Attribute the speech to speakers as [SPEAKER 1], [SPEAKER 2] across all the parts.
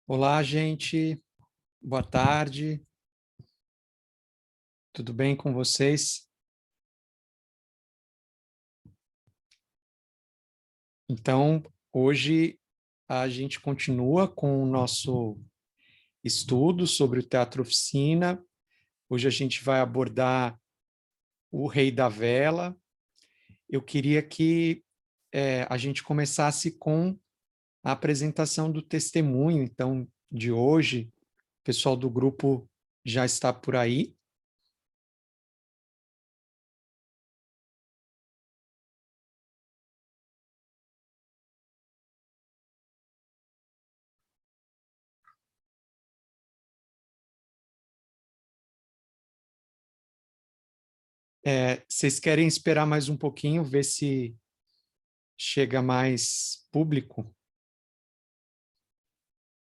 [SPEAKER 1] Olá, gente. Boa tarde. Tudo bem com vocês? Então, hoje a gente continua com o nosso estudo sobre o Teatro Oficina. Hoje a gente vai abordar o Rei da Vela. Eu queria que a gente começasse com a apresentação do testemunho, então, de hoje. O pessoal do grupo já está por aí. Vocês querem esperar mais um pouquinho, ver se chega mais público?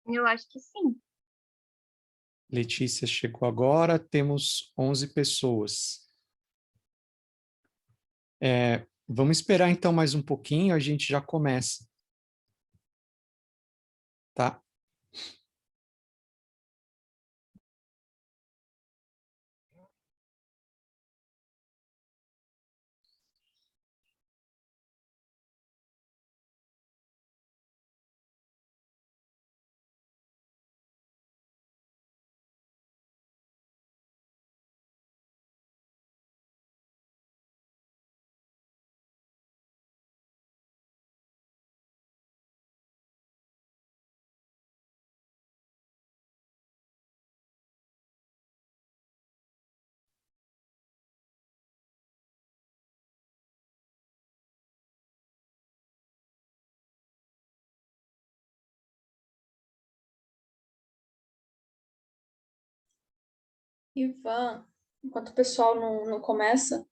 [SPEAKER 2] Eu acho que sim.
[SPEAKER 1] Letícia chegou agora, temos 11 pessoas. Vamos esperar então mais um pouquinho, a gente já começa, tá?
[SPEAKER 3] Ivan, enquanto o pessoal não começa,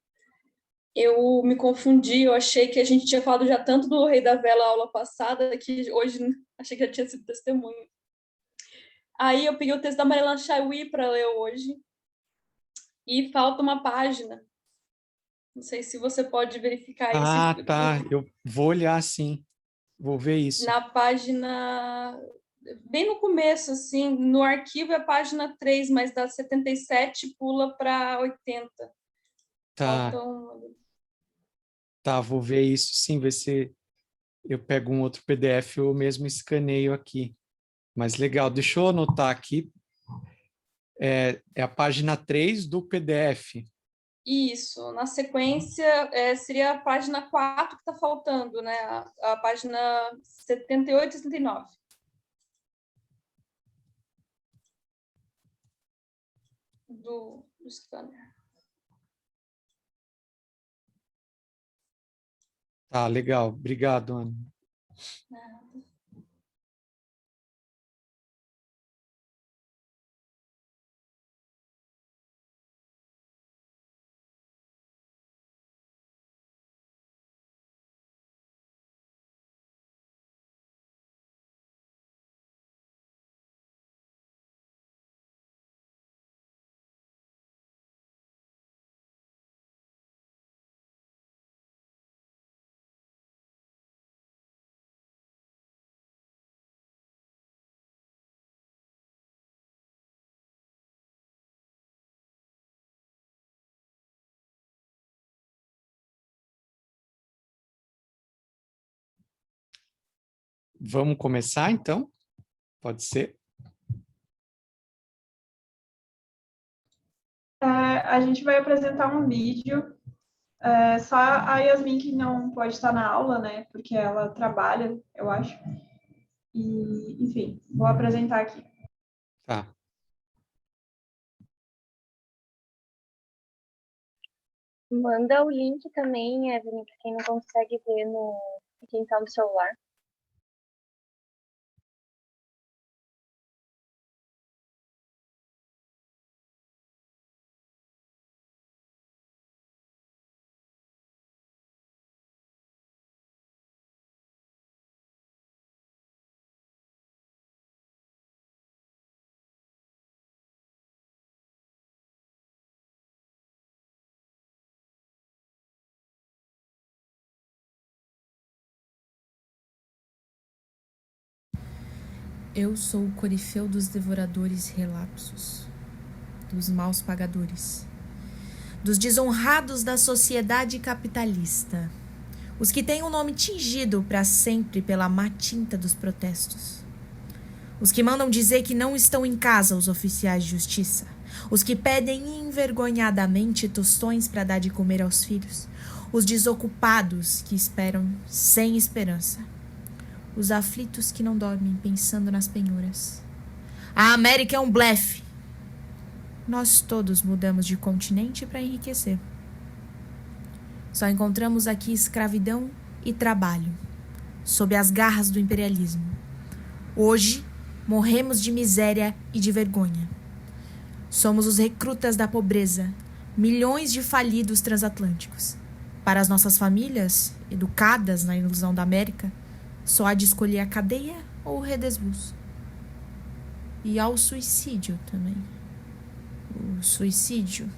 [SPEAKER 3] eu me confundi, eu achei que a gente tinha falado já tanto do Rei da Vela aula passada, que hoje achei que já tinha sido testemunho. Aí eu peguei o texto da Mariela Chauí para ler hoje, e falta uma página. Não sei se você pode verificar isso.
[SPEAKER 1] Ah, tá, eu vou olhar sim, vou ver isso.
[SPEAKER 3] Na página, bem no começo, assim, no arquivo é a página 3, mas da 77 pula para 80.
[SPEAKER 1] Tá,
[SPEAKER 3] Faltam.
[SPEAKER 1] tá, vou ver isso sim, ver se eu pego um outro PDF ou mesmo escaneio aqui. Mas legal, deixa eu anotar aqui. É a página 3 do PDF.
[SPEAKER 3] Isso, na sequência, seria a página 4 que está faltando, né? A página 78 e 79 do scanner.
[SPEAKER 1] Tá, legal, obrigado, Ana. Vamos começar então? Pode ser?
[SPEAKER 4] A gente vai apresentar um vídeo. Só a Yasmin que não pode estar na aula, né? Porque ela trabalha, eu acho. E, enfim, vou apresentar aqui.
[SPEAKER 1] Tá.
[SPEAKER 2] Manda o link também, Evelyn, para quem não consegue ver quem tá no celular.
[SPEAKER 5] Eu sou o corifeu dos devoradores relapsos, dos maus pagadores, dos desonrados da sociedade capitalista, os que têm o nome tingido para sempre pela má tinta dos protestos, os que mandam dizer que não estão em casa os oficiais de justiça, os que pedem envergonhadamente tostões para dar de comer aos filhos, os desocupados que esperam sem esperança, os aflitos que não dormem pensando nas penhoras. A América é um blefe. Nós todos mudamos de continente para enriquecer. Só encontramos aqui escravidão e trabalho, sob as garras do imperialismo. Hoje, morremos de miséria e de vergonha. Somos os recrutas da pobreza, milhões de falidos transatlânticos. Para as nossas famílias, educadas na ilusão da América, só há de escolher a cadeia ou o redesbuço. E ao suicídio também. O suicídio.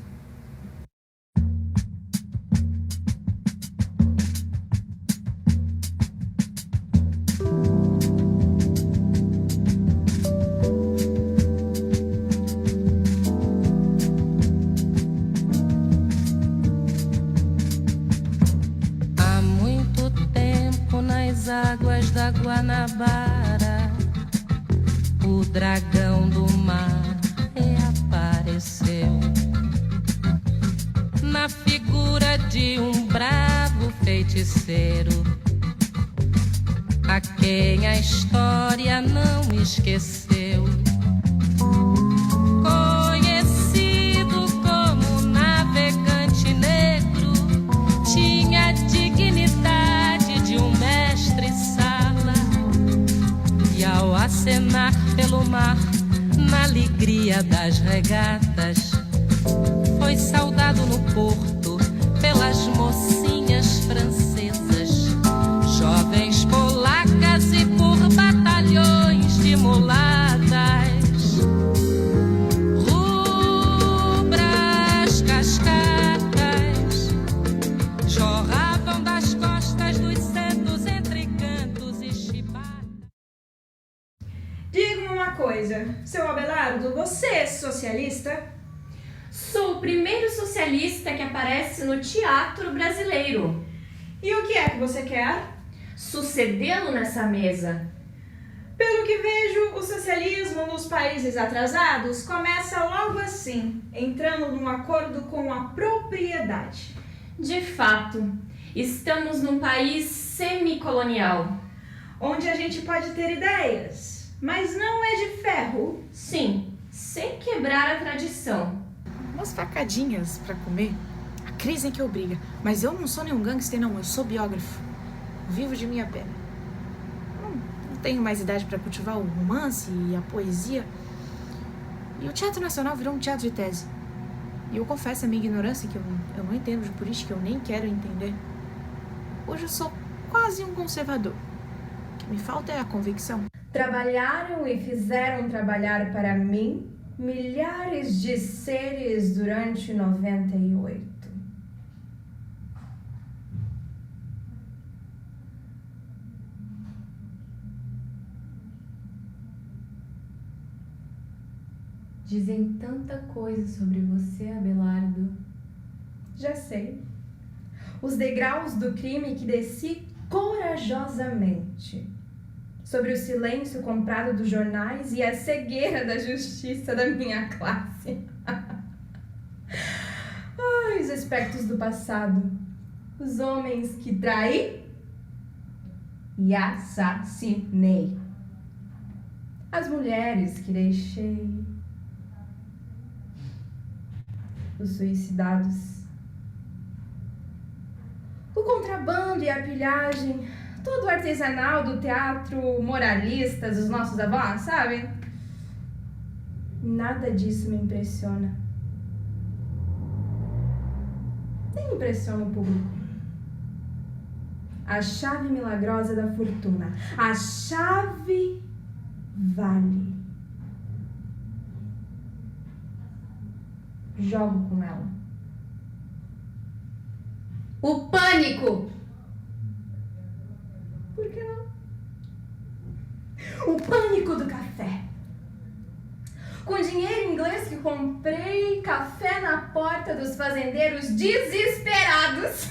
[SPEAKER 6] Há muito tempo nas águas da Guanabara, o dragão do mar reapareceu na figura de um bravo feiticeiro, a quem a história não esqueceu. Conhecido como navegante negro, tinha a dignidade de um mestre-sala, e ao acenar pelo mar, na alegria das regatas, foi saudado no porto pelas mocinhas francesas, jovens polacas e por batalhões de mulatas. Rubras cascatas jorravam das costas dos centros entre cantos e chibatas.
[SPEAKER 7] Diga-me uma coisa, seu Abelardo, você é socialista?
[SPEAKER 8] Sou o primeiro socialista que aparece no teatro brasileiro.
[SPEAKER 7] E o que é que você quer?
[SPEAKER 8] Sucedê-lo nessa mesa.
[SPEAKER 7] Pelo que vejo, o socialismo nos países atrasados começa logo assim, entrando num acordo com a propriedade.
[SPEAKER 8] De fato, estamos num país semicolonial.
[SPEAKER 7] Onde a gente pode ter ideias, mas não é de ferro.
[SPEAKER 8] Sim, sem quebrar a tradição.
[SPEAKER 5] Umas facadinhas pra comer. A crise em que obriga. Mas eu não sou nenhum gangster, não. Eu sou biógrafo. Vivo de minha pena. Não tenho mais idade pra cultivar o romance e a poesia. E o Teatro Nacional virou um teatro de tese. E eu confesso a minha ignorância, que eu não entendo de política, eu nem quero entender. Hoje eu sou quase um conservador. O que me falta é a convicção.
[SPEAKER 9] Trabalharam e fizeram trabalhar para mim milhares de seres durante 98.
[SPEAKER 8] Dizem tanta coisa sobre você, Abelardo.
[SPEAKER 9] Já sei. Os degraus do crime que desci corajosamente. Sobre o silêncio comprado dos jornais e a cegueira da justiça da minha classe. Ai, os aspectos do passado. Os homens que traí e assassinei. As mulheres que deixei. Os suicidados. O contrabando e a pilhagem. Todo o artesanal do teatro moralista dos nossos avós, sabe? Nada disso me impressiona. Nem impressiona o público. A chave milagrosa da fortuna. A chave vale. Jogo com ela.
[SPEAKER 8] O pânico!
[SPEAKER 9] Por que não? O pânico do café. Com dinheiro inglês que comprei café na porta dos fazendeiros desesperados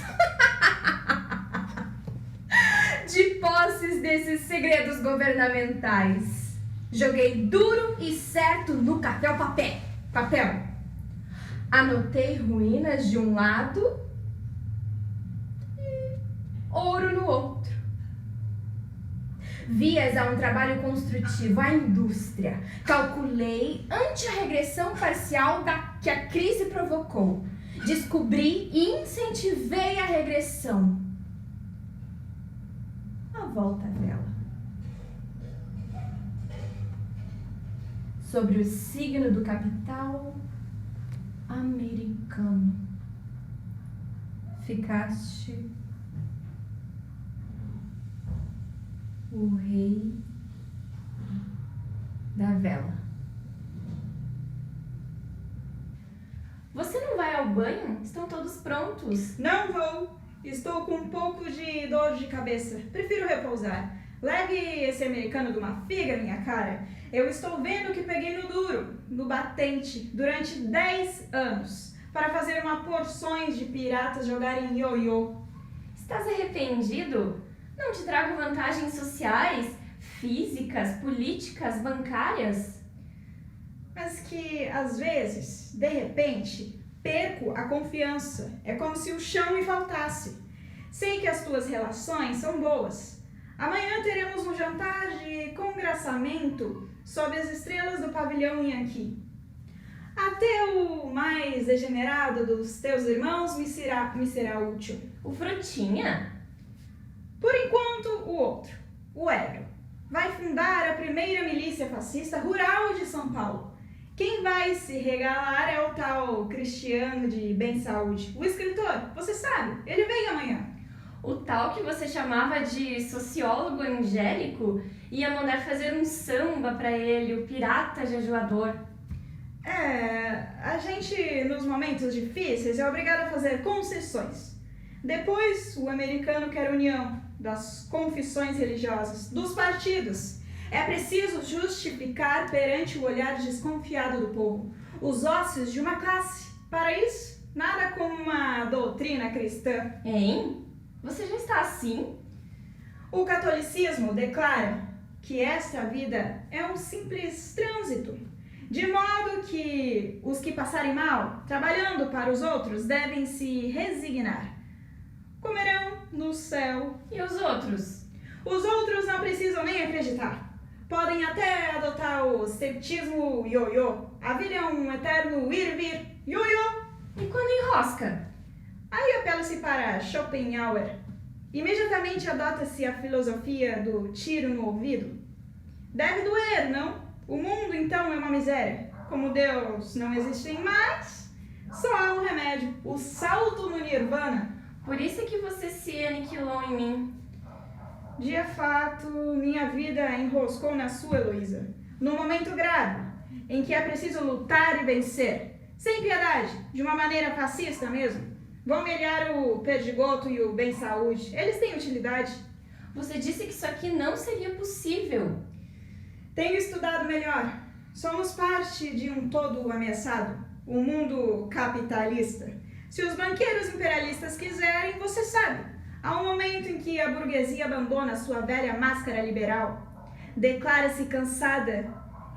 [SPEAKER 9] de posses desses segredos governamentais. Joguei duro e certo no café o papel. Anotei ruínas de um lado e ouro no outro. Vias a um trabalho construtivo, a indústria. Calculei ante a regressão parcial que a crise provocou. Descobri e incentivei a regressão. A volta à vela. Sobre o signo do capital americano. Ficaste o rei da vela.
[SPEAKER 8] Você não vai ao banho? Estão todos prontos.
[SPEAKER 7] Não vou. Estou com um pouco de dor de cabeça. Prefiro repousar. Leve esse americano de uma figa, minha cara. Eu estou vendo que peguei no duro, no batente, durante 10 anos, para fazer uma porções de piratas jogarem ioiô.
[SPEAKER 8] Estás arrependido? Não te trago vantagens sociais, físicas, políticas, bancárias?
[SPEAKER 7] Mas que, às vezes, de repente, perco a confiança. É como se o chão me faltasse. Sei que as tuas relações são boas. Amanhã teremos um jantar de congraçamento sob as estrelas do pavilhão Yankee. Até o mais degenerado dos teus irmãos me será útil.
[SPEAKER 8] O Frutinha?
[SPEAKER 7] Por enquanto, o outro, o Hélio, vai fundar a primeira milícia fascista rural de São Paulo. Quem vai se regalar é o tal Cristiano de Bem Saúde, o escritor, você sabe, ele vem amanhã.
[SPEAKER 8] O tal que você chamava de sociólogo angélico ia mandar fazer um samba pra ele, o pirata jejuador.
[SPEAKER 7] A gente, nos momentos difíceis, é obrigado a fazer concessões. Depois, o americano quer união das confissões religiosas, dos partidos. É preciso justificar perante o olhar desconfiado do povo os ócios de uma classe. Para isso, nada como uma doutrina cristã.
[SPEAKER 8] Hein? Você já está assim?
[SPEAKER 7] O catolicismo declara que esta vida é um simples trânsito, de modo que os que passarem mal, trabalhando para os outros, devem se resignar. Comerão no céu.
[SPEAKER 8] E os outros?
[SPEAKER 7] Os outros não precisam nem acreditar. Podem até adotar o ceptismo ioiô. A vida é um eterno ir e vir. Ioiô!
[SPEAKER 8] E quando enrosca?
[SPEAKER 7] Aí apela-se para Schopenhauer. Imediatamente adota-se a filosofia do tiro no ouvido. Deve doer, não? O mundo, então, é uma miséria. Como Deus não existe mais, só há um remédio. O salto no nirvana.
[SPEAKER 8] Por isso é que você se aniquilou em mim.
[SPEAKER 7] De fato, minha vida enroscou na sua, Heloísa. Num momento grave, em que é preciso lutar e vencer. Sem piedade, de uma maneira fascista mesmo. Vão melhorar o Perdigoto e o Bem Saúde. Eles têm utilidade.
[SPEAKER 8] Você disse que isso aqui não seria possível.
[SPEAKER 7] Tenho estudado melhor. Somos parte de um todo ameaçado. O mundo capitalista. Se os banqueiros imperialistas quiserem, você sabe. Há um momento em que a burguesia abandona sua velha máscara liberal. Declara-se cansada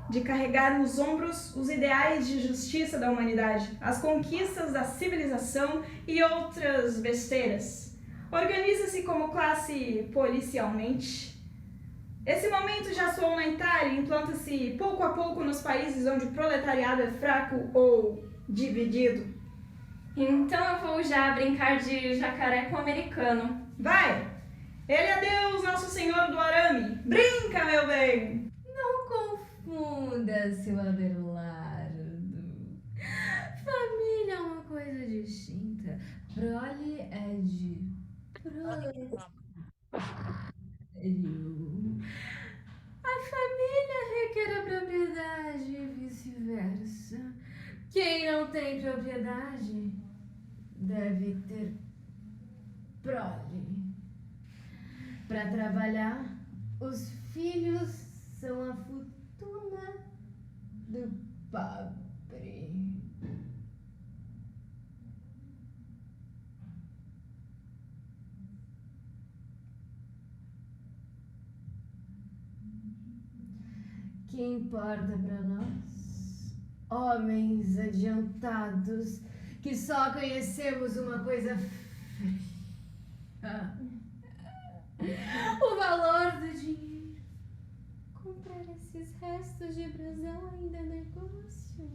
[SPEAKER 7] de carregar nos ombros os ideais de justiça da humanidade, as conquistas da civilização e outras besteiras. Organiza-se como classe policialmente. Esse momento já soou na Itália e implanta-se pouco a pouco nos países onde o proletariado é fraco ou dividido.
[SPEAKER 8] Então eu vou já brincar de jacaré com o americano.
[SPEAKER 7] Vai! Ele é Deus, nosso Senhor do Arame. Brinca, meu bem!
[SPEAKER 9] Não confunda, seu Abelardo. Família é uma coisa distinta. Prole é de prole. A família requer a propriedade e vice-versa. Quem não tem propriedade deve ter prole. Para trabalhar, os filhos Que importa para nós, homens adiantados, que só conhecemos uma coisa fria: o valor do dinheiro.
[SPEAKER 8] Comprar esses restos de brasão ainda é negócio.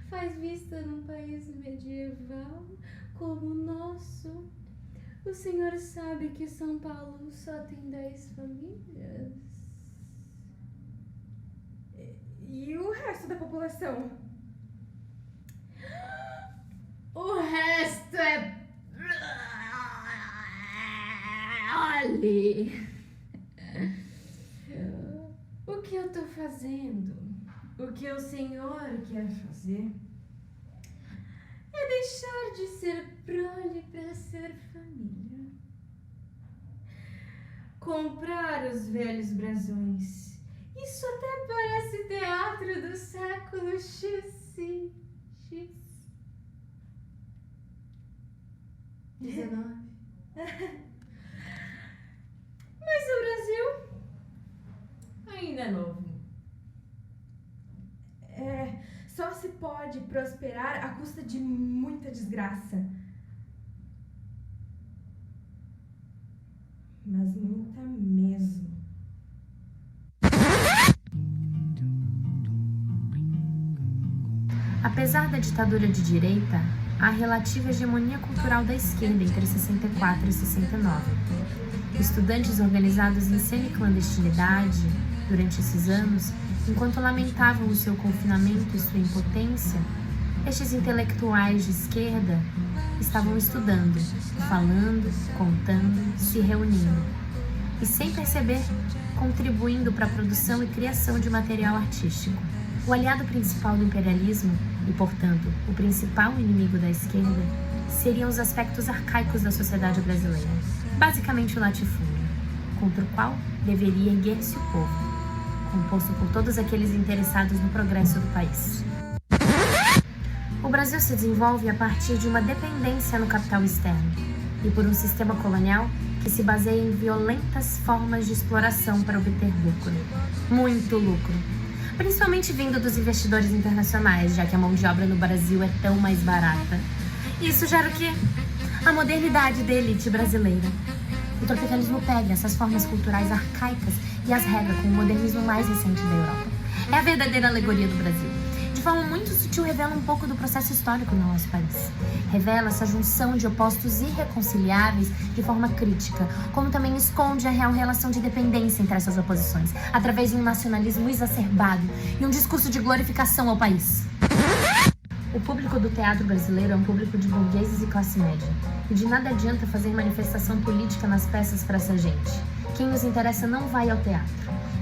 [SPEAKER 8] Faz vista num país medieval como o nosso. O senhor sabe que São Paulo só tem 10 famílias.
[SPEAKER 9] E o resto da população? O resto é... Ali.
[SPEAKER 8] O que eu tô fazendo?
[SPEAKER 9] O que o senhor quer fazer?
[SPEAKER 8] É deixar de ser prole pra ser família.
[SPEAKER 9] Comprar os velhos brasões.
[SPEAKER 8] Isso até parece teatro do século XX.
[SPEAKER 9] 19.
[SPEAKER 8] Mas o Brasil
[SPEAKER 9] Ainda é novo. Só se pode prosperar à custa de muita desgraça. Mas muita mesmo.
[SPEAKER 5] Apesar da ditadura de direita, há a relativa hegemonia cultural da esquerda entre 64 e 69. Estudantes organizados em semi-clandestinidade durante esses anos, enquanto lamentavam o seu confinamento e sua impotência, estes intelectuais de esquerda estavam estudando, falando, contando, se reunindo e, sem perceber, contribuindo para a produção e criação de material artístico. O aliado principal do imperialismo e, portanto, o principal inimigo da esquerda seriam os aspectos arcaicos da sociedade brasileira, basicamente o latifúndio, contra o qual deveria erguer-se o povo, composto por todos aqueles interessados no progresso do país. O Brasil se desenvolve a partir de uma dependência no capital externo e por um sistema colonial que se baseia em violentas formas de exploração para obter lucro. Muito lucro. Principalmente vindo dos investidores internacionais, já que a mão de obra no Brasil é tão mais barata. Isso gera o quê? A modernidade da elite brasileira. O tropicalismo pega essas formas culturais arcaicas e as rega com o modernismo mais recente da Europa. É a verdadeira alegoria do Brasil. De forma muito sutil, revela um pouco do processo histórico no nosso país. Revela essa junção de opostos irreconciliáveis de forma crítica, como também esconde a real relação de dependência entre essas oposições, através de um nacionalismo exacerbado e um discurso de glorificação ao país. O público do teatro brasileiro é um público de burgueses e classe média, e de nada adianta fazer manifestação política nas peças para essa gente. Quem nos interessa não vai ao teatro.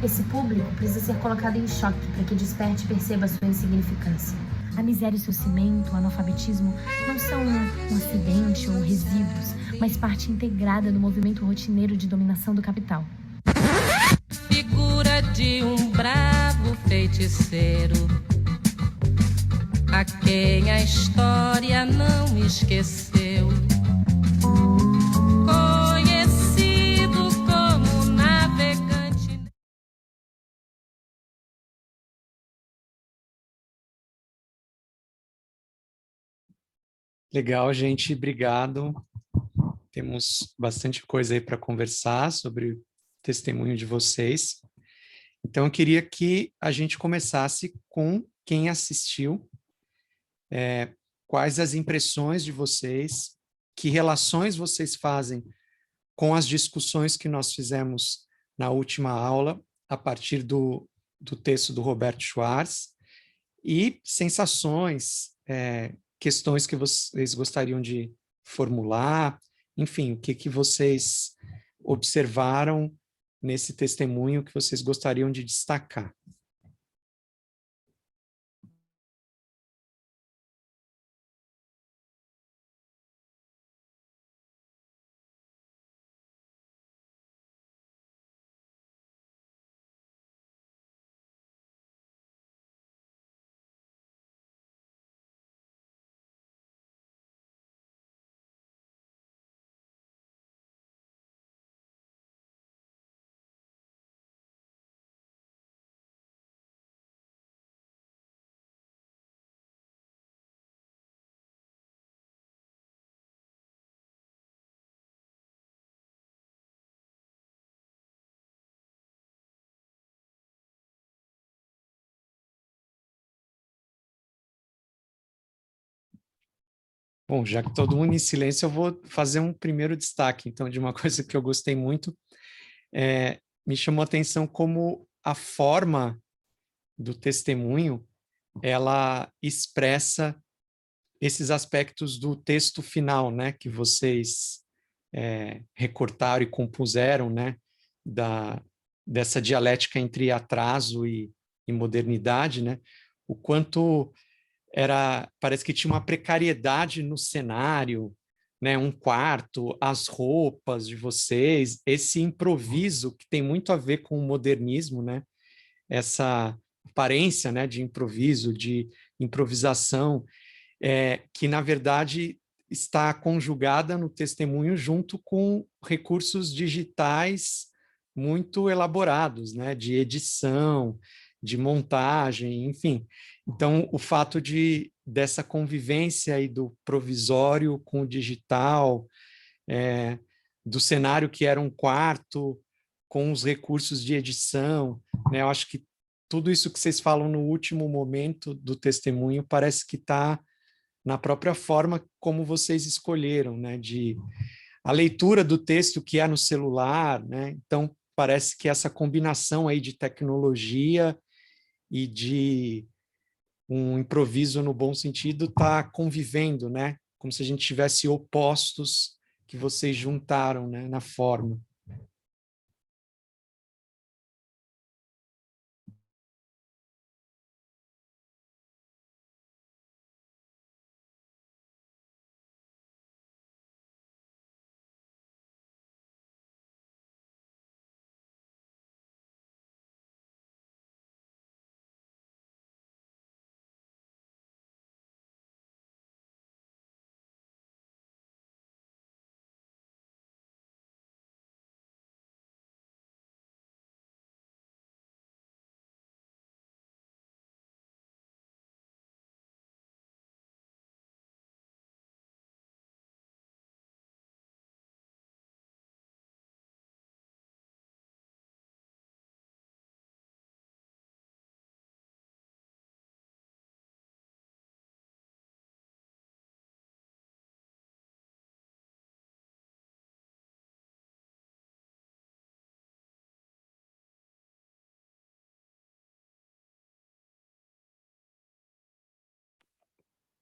[SPEAKER 5] Esse público precisa ser colocado em choque para que desperte e perceba sua insignificância. A miséria e seu cimento, o analfabetismo, não são um acidente ou resíduos, mas parte integrada do movimento rotineiro de dominação do capital.
[SPEAKER 6] Figura de um bravo feiticeiro, a quem a história não esqueceu. Conhecido como navegante.
[SPEAKER 1] Legal, gente, obrigado. Temos bastante coisa aí para conversar sobre o testemunho de vocês. Então, eu queria que a gente começasse com quem assistiu. Quais as impressões de vocês, que relações vocês fazem com as discussões que nós fizemos na última aula, a partir do texto do Roberto Schwartz, e sensações, questões que vocês gostariam de formular, enfim, o que vocês observaram nesse testemunho que vocês gostariam de destacar. Bom, já que todo mundo em silêncio, eu vou fazer um primeiro destaque, então, de uma coisa que eu gostei muito. Me chamou a atenção como a forma do testemunho, ela expressa esses aspectos do texto final, né, que vocês recortaram e compuseram, né, dessa dialética entre atraso e modernidade, né, o quanto parece que tinha uma precariedade no cenário, né, um quarto, as roupas de vocês, esse improviso que tem muito a ver com o modernismo, né, essa aparência, né, de improviso, de improvisação, que, na verdade, está conjugada no testemunho junto com recursos digitais muito elaborados, né, de edição, de montagem, enfim. Então, o fato dessa convivência aí do provisório com o digital, do cenário que era um quarto, com os recursos de edição, né, eu acho que tudo isso que vocês falam no último momento do testemunho parece que está na própria forma como vocês escolheram, né, a leitura do texto que é no celular, né, então parece que essa combinação aí de tecnologia e de um improviso no bom sentido está convivendo, né, como se a gente tivesse opostos que vocês juntaram, né, na forma.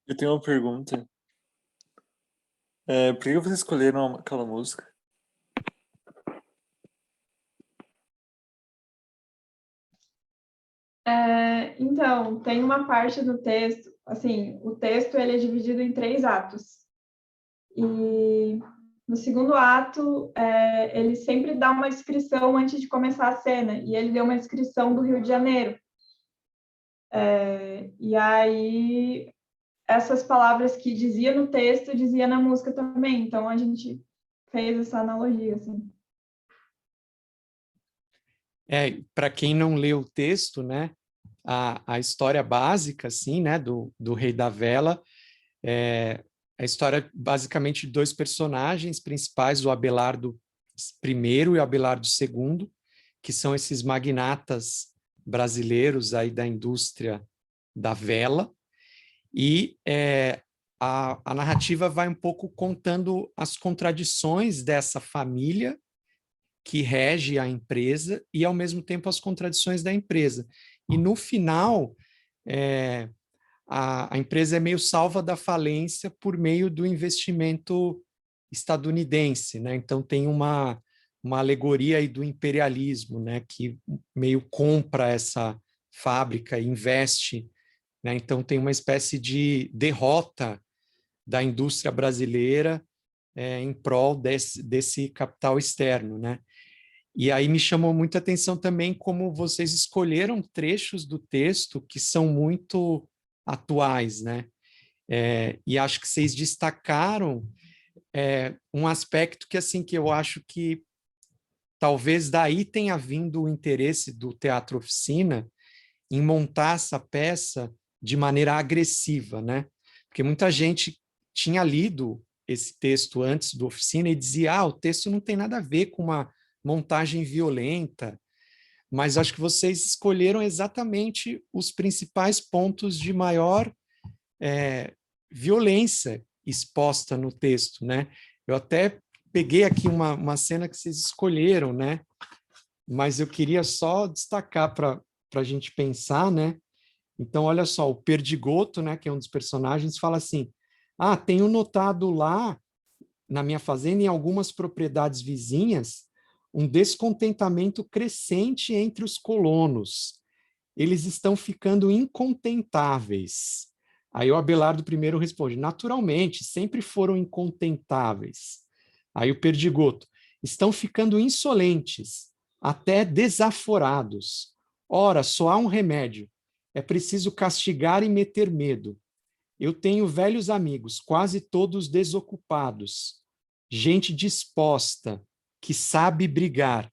[SPEAKER 10] Eu tenho uma pergunta. Por que vocês escolheram aquela música?
[SPEAKER 4] Então, tem uma parte do texto, assim, o texto ele é dividido em 3 atos. E no segundo ato, ele sempre dá uma descrição antes de começar a cena, e ele deu uma descrição do Rio de Janeiro. E aí, essas palavras que dizia no texto, dizia na música também, então a gente fez essa analogia, assim.
[SPEAKER 1] Para quem não leu o texto, né, a história básica, assim, né, do Rei da Vela, a história basicamente de 2 personagens principais, o Abelardo I e o Abelardo II, que são esses magnatas brasileiros aí da indústria da vela, e a narrativa vai um pouco contando as contradições dessa família que rege a empresa e, ao mesmo tempo, as contradições da empresa. E, no final, a empresa é meio salva da falência por meio do investimento estadunidense, né? Então, tem uma alegoria aí do imperialismo, né? Que meio compra essa fábrica e investe, né? Então, tem uma espécie de derrota da indústria brasileira em prol desse capital externo, né? E aí me chamou muita atenção também como vocês escolheram trechos do texto que são muito atuais, né? E acho que vocês destacaram um aspecto que, assim, que eu acho que talvez daí tenha vindo o interesse do Teatro Oficina em montar essa peça de maneira agressiva, né? Porque muita gente tinha lido esse texto antes do Oficina e dizia, o texto não tem nada a ver com uma montagem violenta, mas acho que vocês escolheram exatamente os principais pontos de maior violência exposta no texto, né? Eu até peguei aqui uma cena que vocês escolheram, né? Mas eu queria só destacar para a gente pensar, né? Então, olha só, o Perdigoto, né, que é um dos personagens, fala assim: ah, tenho notado lá na minha fazenda, em algumas propriedades vizinhas, um descontentamento crescente entre os colonos. Eles estão ficando incontentáveis. Aí o Abelardo I responde: naturalmente, sempre foram incontentáveis. Aí o Perdigoto: estão ficando insolentes, até desaforados. Ora, só há um remédio: é preciso castigar e meter medo. Eu tenho velhos amigos, quase todos desocupados, gente disposta, que sabe brigar.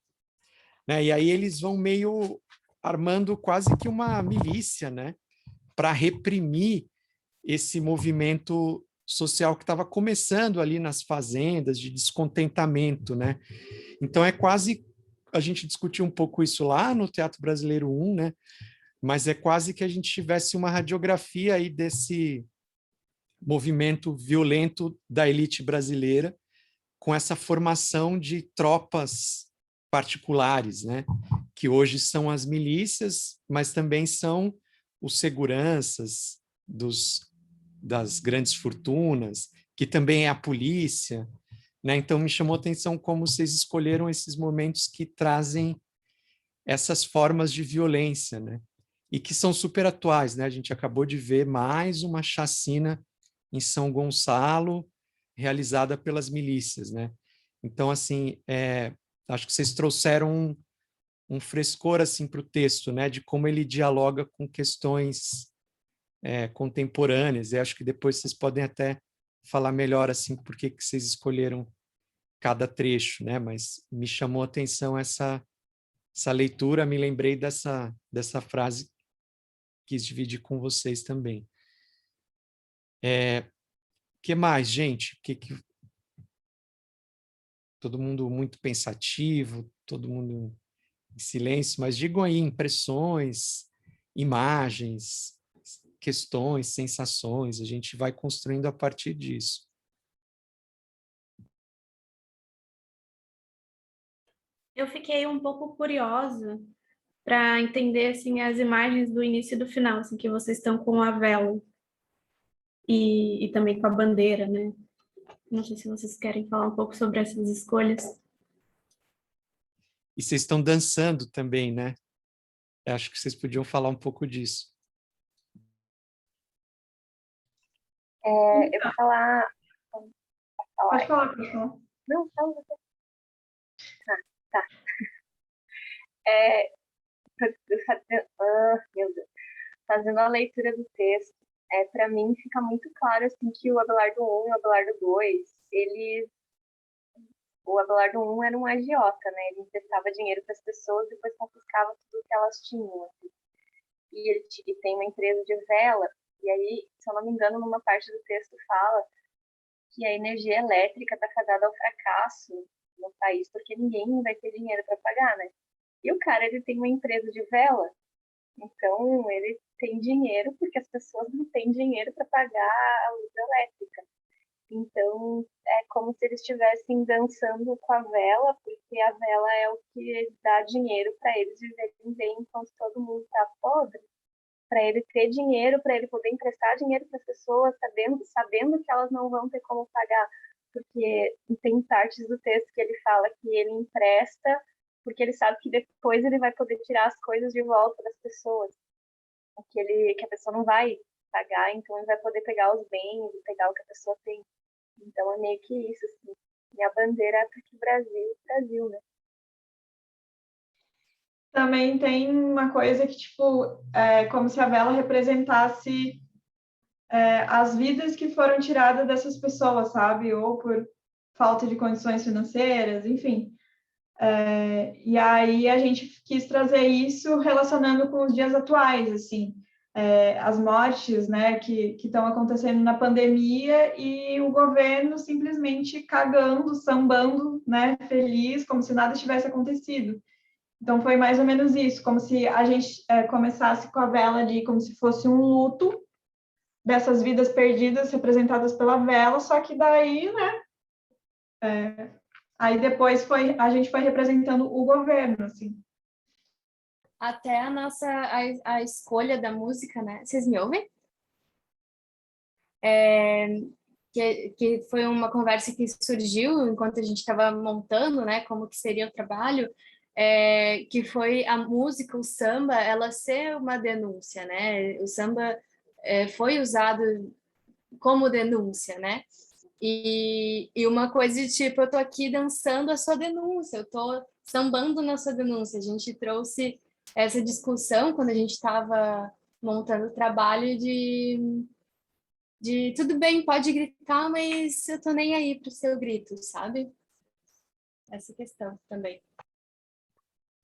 [SPEAKER 1] Né? E aí eles vão meio armando quase que uma milícia, né? Para reprimir esse movimento social que estava começando ali nas fazendas, de descontentamento, né? Então é quase, a gente discutiu um pouco isso lá no Teatro Brasileiro 1, né? Mas é quase que a gente tivesse uma radiografia aí desse movimento violento da elite brasileira, com essa formação de tropas particulares, né? Que hoje são as milícias, mas também são os seguranças das grandes fortunas, que também é a polícia, né? Então me chamou a atenção como vocês escolheram esses momentos que trazem essas formas de violência, né? E que são super atuais, né? A gente acabou de ver mais uma chacina em São Gonçalo, realizada pelas milícias, né? Então, assim, acho que vocês trouxeram um frescor assim para o texto, né? De como ele dialoga com questões contemporâneas. E acho que depois vocês podem até falar melhor assim por que vocês escolheram cada trecho, né? Mas me chamou a atenção essa leitura, me lembrei dessa frase, quis dividir com vocês também. Que mais, gente? Todo mundo muito pensativo, todo mundo em silêncio, mas digam aí impressões, imagens, questões, sensações, a gente vai construindo a partir disso.
[SPEAKER 11] Eu fiquei um pouco curiosa para entender assim as imagens do início e do final, assim, que vocês estão com a vela e também com a bandeira, né? Não sei se vocês querem falar um pouco sobre essas escolhas.
[SPEAKER 1] E vocês estão dançando também, né? Eu acho que vocês podiam falar um pouco disso.
[SPEAKER 2] Eu vou falar...
[SPEAKER 4] Pode falar, por favor.
[SPEAKER 2] Não, fala você. Tá. Meu Deus. Fazendo a leitura do texto, para mim fica muito claro assim, que o Abelardo I e o Abelardo II, o Abelardo I era um agiota, né? Ele emprestava dinheiro para as pessoas e depois confiscava tudo que elas tinham. Assim. E ele tem uma empresa de vela, e aí, se eu não me engano, numa parte do texto fala que a energia elétrica está fadada ao fracasso no país, porque ninguém vai ter dinheiro para pagar, né? E o cara, ele tem uma empresa de vela, então ele tem dinheiro porque as pessoas não têm dinheiro para pagar a luz elétrica. Então, é como se eles estivessem dançando com a vela, porque a vela é o que dá dinheiro para eles viverem bem enquanto todo mundo está pobre, para ele ter dinheiro, para ele poder emprestar dinheiro para as pessoas, sabendo que elas não vão ter como pagar, porque tem partes do texto que ele fala que ele empresta, porque ele sabe que depois ele vai poder tirar as coisas de volta das pessoas, que a pessoa não vai pagar, então ele vai poder pegar os bens, pegar o que a pessoa tem. Então é meio que isso, assim. E a bandeira é porque Brasil, né?
[SPEAKER 4] Também tem uma coisa que, tipo, é como se a vela representasse as vidas que foram tiradas dessas pessoas, sabe? Ou por falta de condições financeiras, enfim. E aí a gente quis trazer isso relacionando com os dias atuais, assim. As mortes, né, que estão acontecendo na pandemia e o governo simplesmente cagando, sambando, né, feliz, como se nada tivesse acontecido. Então, foi mais ou menos isso, como se a gente começasse com a vela ali como se fosse um luto, dessas vidas perdidas representadas pela vela, só que daí, né, aí depois a gente foi representando o governo, assim.
[SPEAKER 2] Até a escolha da música, né? Vocês me ouvem? Que foi uma conversa que surgiu enquanto a gente estava montando, né, como que seria o trabalho, que foi a música, o samba, ela ser uma denúncia, né? O samba foi usado como denúncia, né? E uma coisa de tipo, eu tô aqui dançando a sua denúncia, eu tô sambando na sua denúncia. A gente trouxe essa discussão quando a gente estava montando o trabalho de tudo bem, pode gritar, mas eu tô nem aí pro seu grito, sabe? Essa questão também.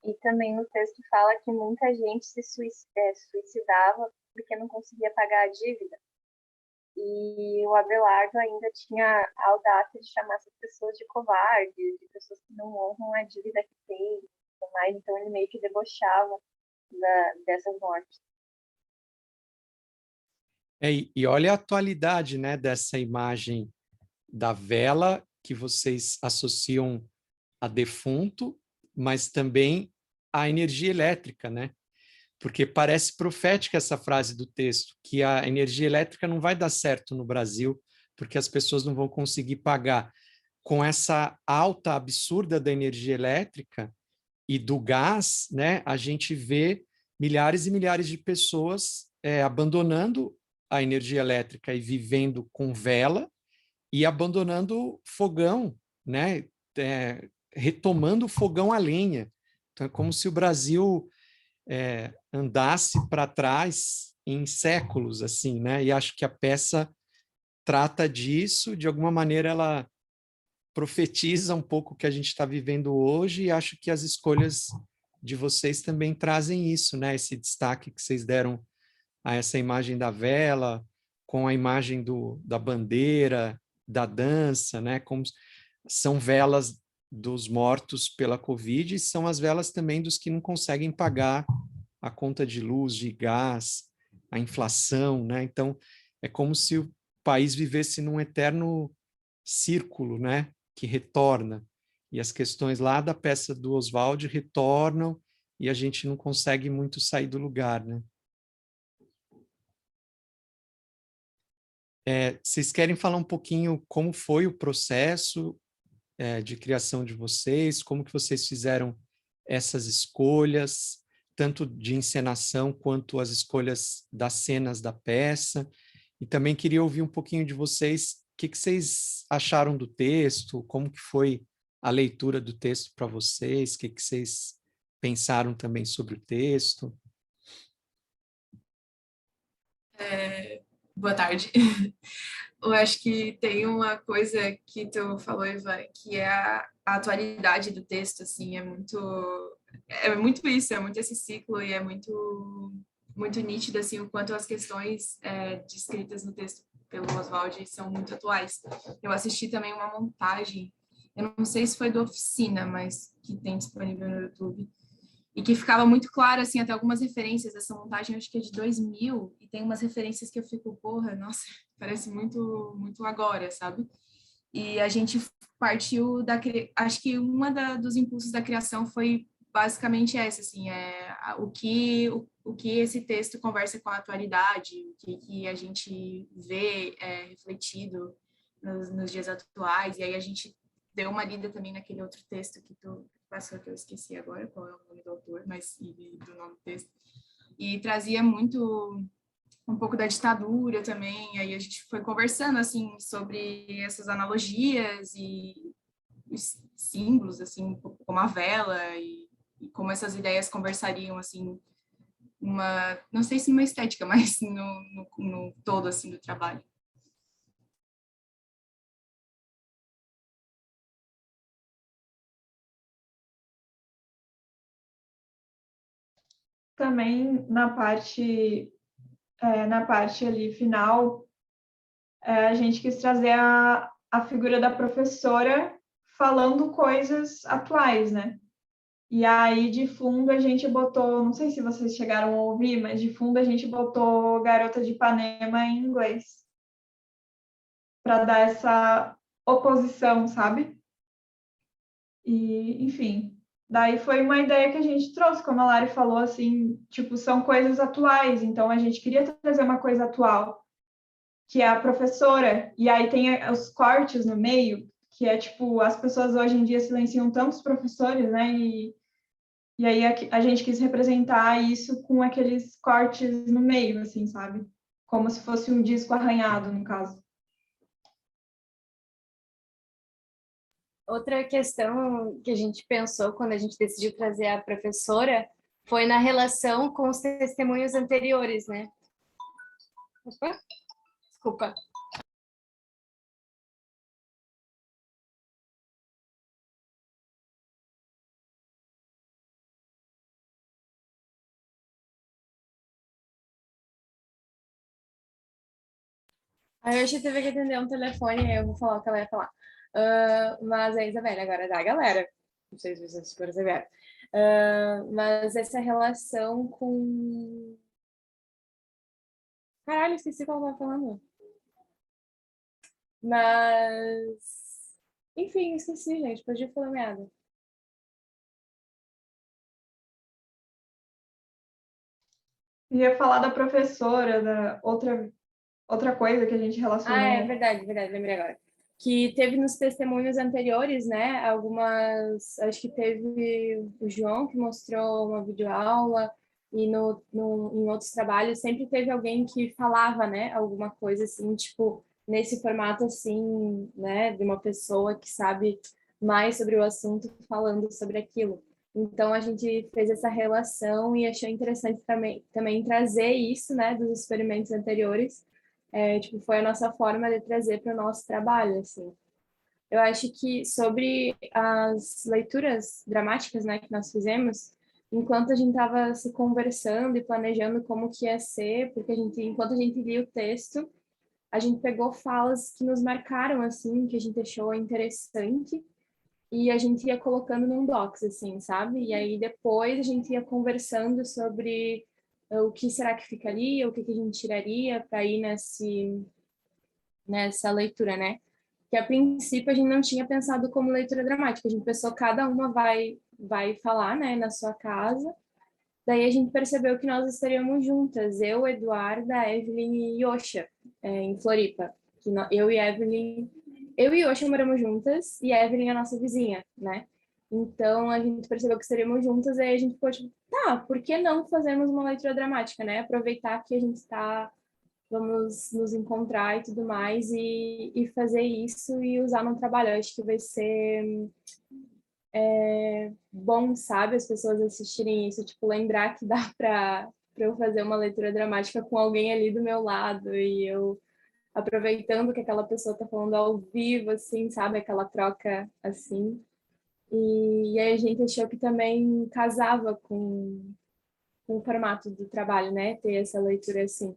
[SPEAKER 2] E também no texto fala que muita gente se suicidava porque não conseguia pagar a dívida. E o Abelardo ainda tinha a audácia de chamar essas pessoas de covardes, de pessoas que não honram a dívida que tem, mas então ele meio que debochava dessas mortes.
[SPEAKER 1] E olha a atualidade, né, dessa imagem da vela que vocês associam a defunto, mas também a energia elétrica, né? Porque parece profética essa frase do texto, que a energia elétrica não vai dar certo no Brasil, porque as pessoas não vão conseguir pagar. Com essa alta absurda da energia elétrica e do gás, né, a gente vê milhares e milhares de pessoas abandonando a energia elétrica e vivendo com vela e abandonando fogão, né, retomando o fogão a lenha. Então, é como se o Brasil andasse para trás em séculos, assim, né? E acho que a peça trata disso, de alguma maneira ela profetiza um pouco o que a gente está vivendo hoje, e acho que as escolhas de vocês também trazem isso, né? Esse destaque que vocês deram a essa imagem da vela, com a imagem da bandeira, da dança, né? Como são velas dos mortos pela Covid e são as velas também dos que não conseguem pagar a conta de luz, de gás, a inflação, né? Então, é como se o país vivesse num eterno círculo, né? Que retorna. E as questões lá da peça do Oswald retornam e a gente não consegue muito sair do lugar, né? Vocês querem falar um pouquinho como foi o processo de criação de vocês, como que vocês fizeram essas escolhas, tanto de encenação quanto as escolhas das cenas da peça? E também queria ouvir um pouquinho de vocês, o que vocês acharam do texto, como que foi a leitura do texto para vocês, o que vocês pensaram também sobre o texto?
[SPEAKER 12] Boa tarde. Eu acho que tem uma coisa que tu falou, Ivan, que é a atualidade do texto, assim, é muito isso, é muito esse ciclo e é muito nítido, assim, o quanto as questões descritas no texto pelo Oswald são muito atuais. Eu assisti também uma montagem, eu não sei se foi do Oficina, mas que tem disponível no YouTube, e que ficava muito claro, assim, até algumas referências dessa montagem, acho que é de 2000, e tem umas referências que eu fico, porra, nossa, parece muito, muito agora, sabe? E a gente partiu acho que dos impulsos da criação foi basicamente essa, assim, o que esse texto conversa com a atualidade, o que a gente vê refletido nos dias atuais, e aí a gente deu uma lida também naquele outro texto que tu passou, que eu esqueci agora qual é o nome do autor, e do nome do texto, e trazia muito um pouco da ditadura também, aí a gente foi conversando, assim, sobre essas analogias e os símbolos, assim, como a vela, e como essas ideias conversariam, assim, não sei se numa estética, mas no todo, assim, do trabalho.
[SPEAKER 4] Também na parte ali final, a gente quis trazer a figura da professora falando coisas atuais, né? E aí, de fundo, a gente botou, não sei se vocês chegaram a ouvir, mas de fundo a gente botou Garota de Ipanema em inglês, para dar essa oposição, sabe? E, enfim, daí foi uma ideia que a gente trouxe, como a Lari falou, assim, tipo, são coisas atuais, então a gente queria trazer uma coisa atual, que é a professora, e aí tem os cortes no meio, que é tipo, as pessoas hoje em dia silenciam tantos professores, né? E aí a gente quis representar isso com aqueles cortes no meio, assim, sabe? Como se fosse um disco arranhado, no caso.
[SPEAKER 11] Outra questão que a gente pensou quando a gente decidiu trazer a professora foi na relação com os testemunhos anteriores, né? Opa, desculpa. Aí hoje teve que atender um telefone, aí eu vou falar o que ela ia falar. Mas a Isabelle agora é da galera. Não sei se vocês perceberam. Mas essa relação com... Caralho, esqueci o que ela estava falando. Mas... Enfim, esqueci, gente. Podia falar meada.
[SPEAKER 4] Ia falar da professora, da outra coisa que a gente relacionou.
[SPEAKER 11] Ah, é verdade, lembrei agora. Que teve nos testemunhos anteriores, né? Algumas. Acho que teve o João que mostrou uma videoaula, e em outros trabalhos sempre teve alguém que falava, né? Alguma coisa assim, tipo, nesse formato assim, né? De uma pessoa que sabe mais sobre o assunto falando sobre aquilo. Então a gente fez essa relação e achou interessante também trazer isso, né? Dos experimentos anteriores, tipo, foi a nossa forma de trazer para o nosso trabalho, assim. Eu acho que sobre as leituras dramáticas, né, que nós fizemos, enquanto a gente estava se conversando e planejando como que ia ser, porque enquanto a gente lia o texto, a gente pegou falas que nos marcaram, assim, que a gente achou interessante, e a gente ia colocando num docs, assim, sabe? E aí depois a gente ia conversando sobre o que será que ficaria, o que a gente tiraria para ir nessa leitura, né? Que a princípio a gente não tinha pensado como leitura dramática, a gente pensou cada uma vai falar, né, na sua casa. Daí a gente percebeu que nós estaríamos juntas, eu, Eduarda, Evelyn e Yosha, em Floripa. Eu e Yosha moramos juntas e a Evelyn é a nossa vizinha, né? Então a gente percebeu que estaríamos juntas e aí a gente ficou tipo, tá, por que não fazermos uma leitura dramática, né? Aproveitar que a gente está, vamos nos encontrar e tudo mais, e fazer isso e usar no trabalho. Eu acho que vai ser bom, sabe, as pessoas assistirem isso, tipo, lembrar que dá para eu fazer uma leitura dramática com alguém ali do meu lado e eu aproveitando que aquela pessoa tá falando ao vivo, assim, sabe, aquela troca assim. E aí a gente achou que também casava com o formato do trabalho, né, ter essa leitura assim.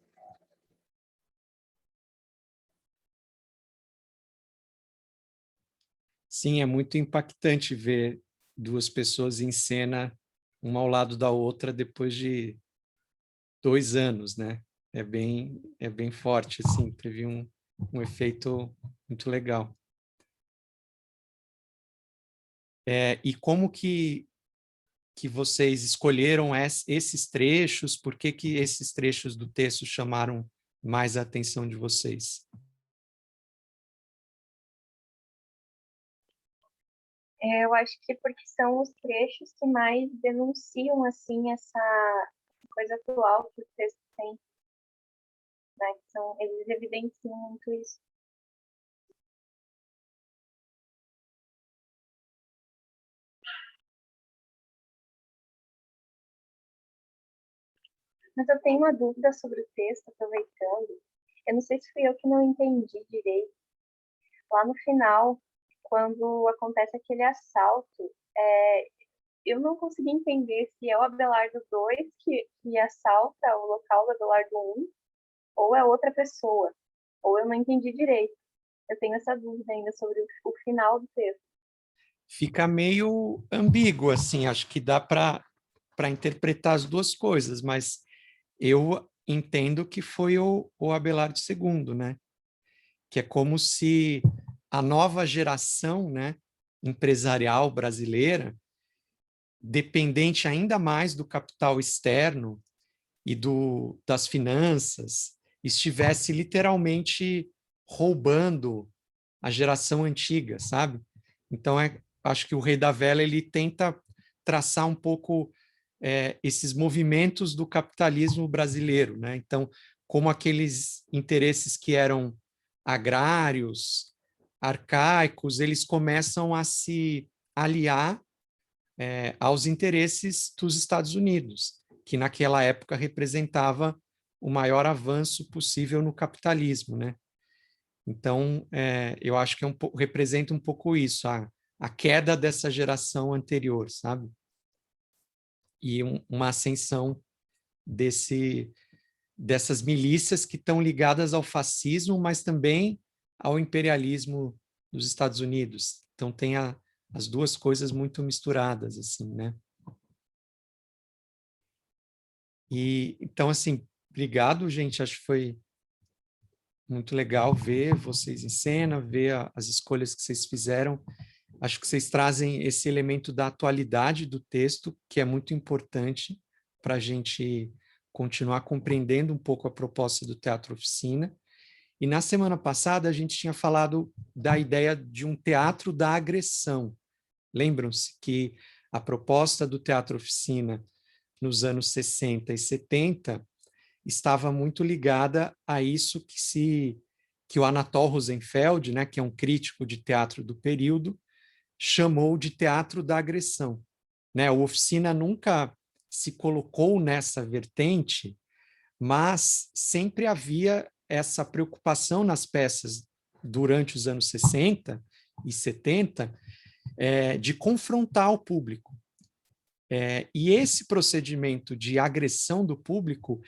[SPEAKER 1] Sim, é muito impactante ver duas pessoas em cena, uma ao lado da outra, depois de 2 anos, né? É bem forte, assim, teve um efeito muito legal. E como que vocês escolheram esses trechos? Por que esses trechos do texto chamaram mais a atenção de vocês?
[SPEAKER 2] Eu acho que porque são os trechos que mais denunciam, assim, essa coisa atual que o texto tem, né? Eles evidenciam muito isso. Mas eu tenho uma dúvida sobre o texto, aproveitando. Eu não sei se fui eu que não entendi direito. Lá no final, quando acontece aquele assalto, eu não consegui entender se é o Abelardo 2 que assalta o local do Abelardo 1 ou é outra pessoa. Ou eu não entendi direito. Eu tenho essa dúvida ainda sobre o final do texto.
[SPEAKER 1] fica meio ambíguo, assim, acho que dá para interpretar as duas coisas, mas eu entendo que foi o Abelardo II, né? Que é como se a nova geração, né, empresarial brasileira, dependente ainda mais do capital externo e das finanças, estivesse literalmente roubando a geração antiga, sabe? Então, acho que o Rei da Vela ele tenta traçar um pouco esses movimentos do capitalismo brasileiro, né? Então, como aqueles interesses que eram agrários, arcaicos, eles começam a se aliar aos interesses dos Estados Unidos, que naquela época representava o maior avanço possível no capitalismo, né? Então, eu acho que representa um pouco isso, a queda dessa geração anterior, sabe? E uma ascensão dessas milícias que estão ligadas ao fascismo, mas também ao imperialismo dos Estados Unidos. Então, tem as duas coisas muito misturadas, assim, né? Então, assim, obrigado, gente. Acho que foi muito legal ver vocês em cena, ver as escolhas que vocês fizeram. Acho que vocês trazem esse elemento da atualidade do texto, que é muito importante para a gente continuar compreendendo um pouco a proposta do Teatro Oficina. E na semana passada a gente tinha falado da ideia de um teatro da agressão. Lembram-se que a proposta do Teatro Oficina nos anos 60 e 70 estava muito ligada a isso que o Anatol Rosenfeld, né, que é um crítico de teatro do período, chamou de teatro da agressão, né? O Oficina nunca se colocou nessa vertente, mas sempre havia essa preocupação nas peças durante os anos 60 e 70 de confrontar o público. E esse procedimento de agressão do público,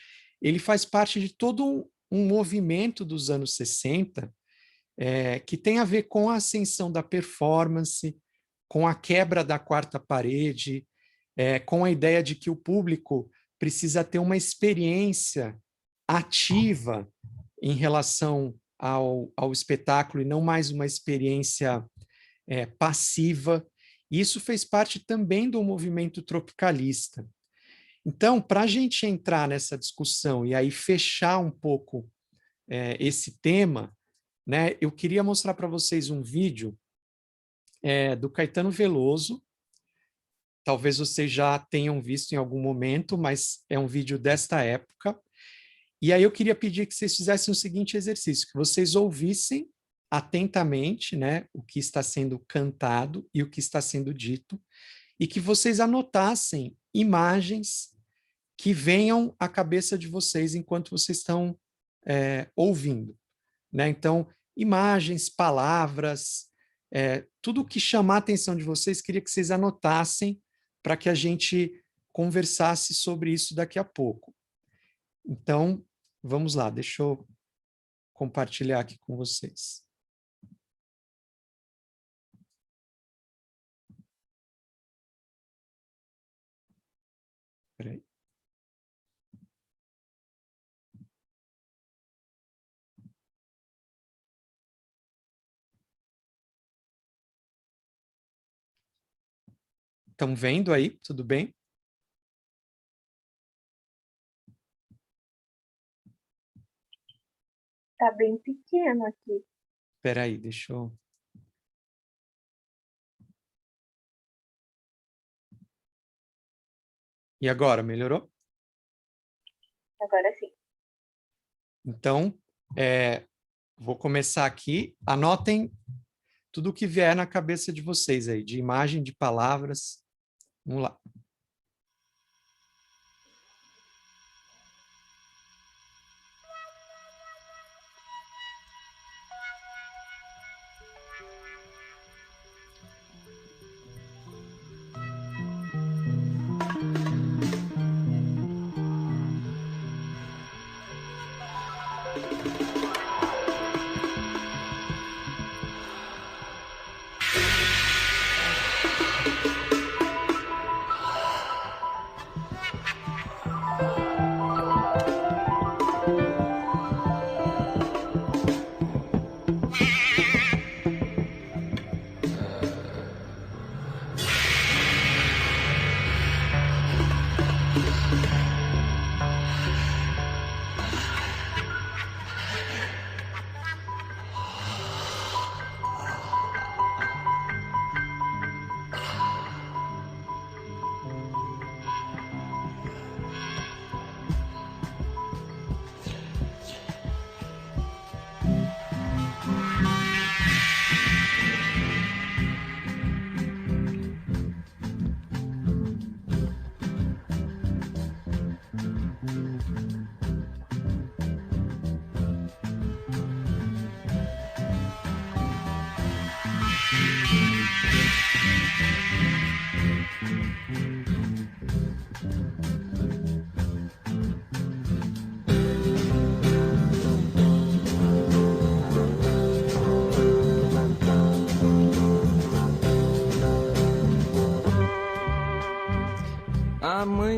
[SPEAKER 1] ele faz parte de todo um movimento dos anos 60 que tem a ver com a ascensão da performance, com a quebra da quarta parede, com a ideia de que o público precisa ter uma experiência ativa em relação ao espetáculo e não mais uma experiência passiva. Isso fez parte também do movimento tropicalista. Então, para a gente entrar nessa discussão e aí fechar um pouco esse tema, né, eu queria mostrar para vocês um vídeo do Caetano Veloso. Talvez vocês já tenham visto em algum momento, mas é um vídeo desta época. E aí eu queria pedir que vocês fizessem o seguinte exercício, que vocês ouvissem atentamente, né, o que está sendo cantado e o que está sendo dito, e que vocês anotassem imagens que venham à cabeça de vocês enquanto vocês estão ouvindo, né? Então, imagens, palavras, tudo o que chamar a atenção de vocês, queria que vocês anotassem para que a gente conversasse sobre isso daqui a pouco. Então, vamos lá, deixa eu compartilhar aqui com vocês. Espera aí. Estão vendo aí? Tudo bem?
[SPEAKER 2] Tá bem pequeno aqui.
[SPEAKER 1] Espera aí, deixa eu... E agora, melhorou?
[SPEAKER 2] Agora sim.
[SPEAKER 1] Então, vou começar aqui. Anotem tudo o que vier na cabeça de vocês aí, de imagem, de palavras. Vamos lá.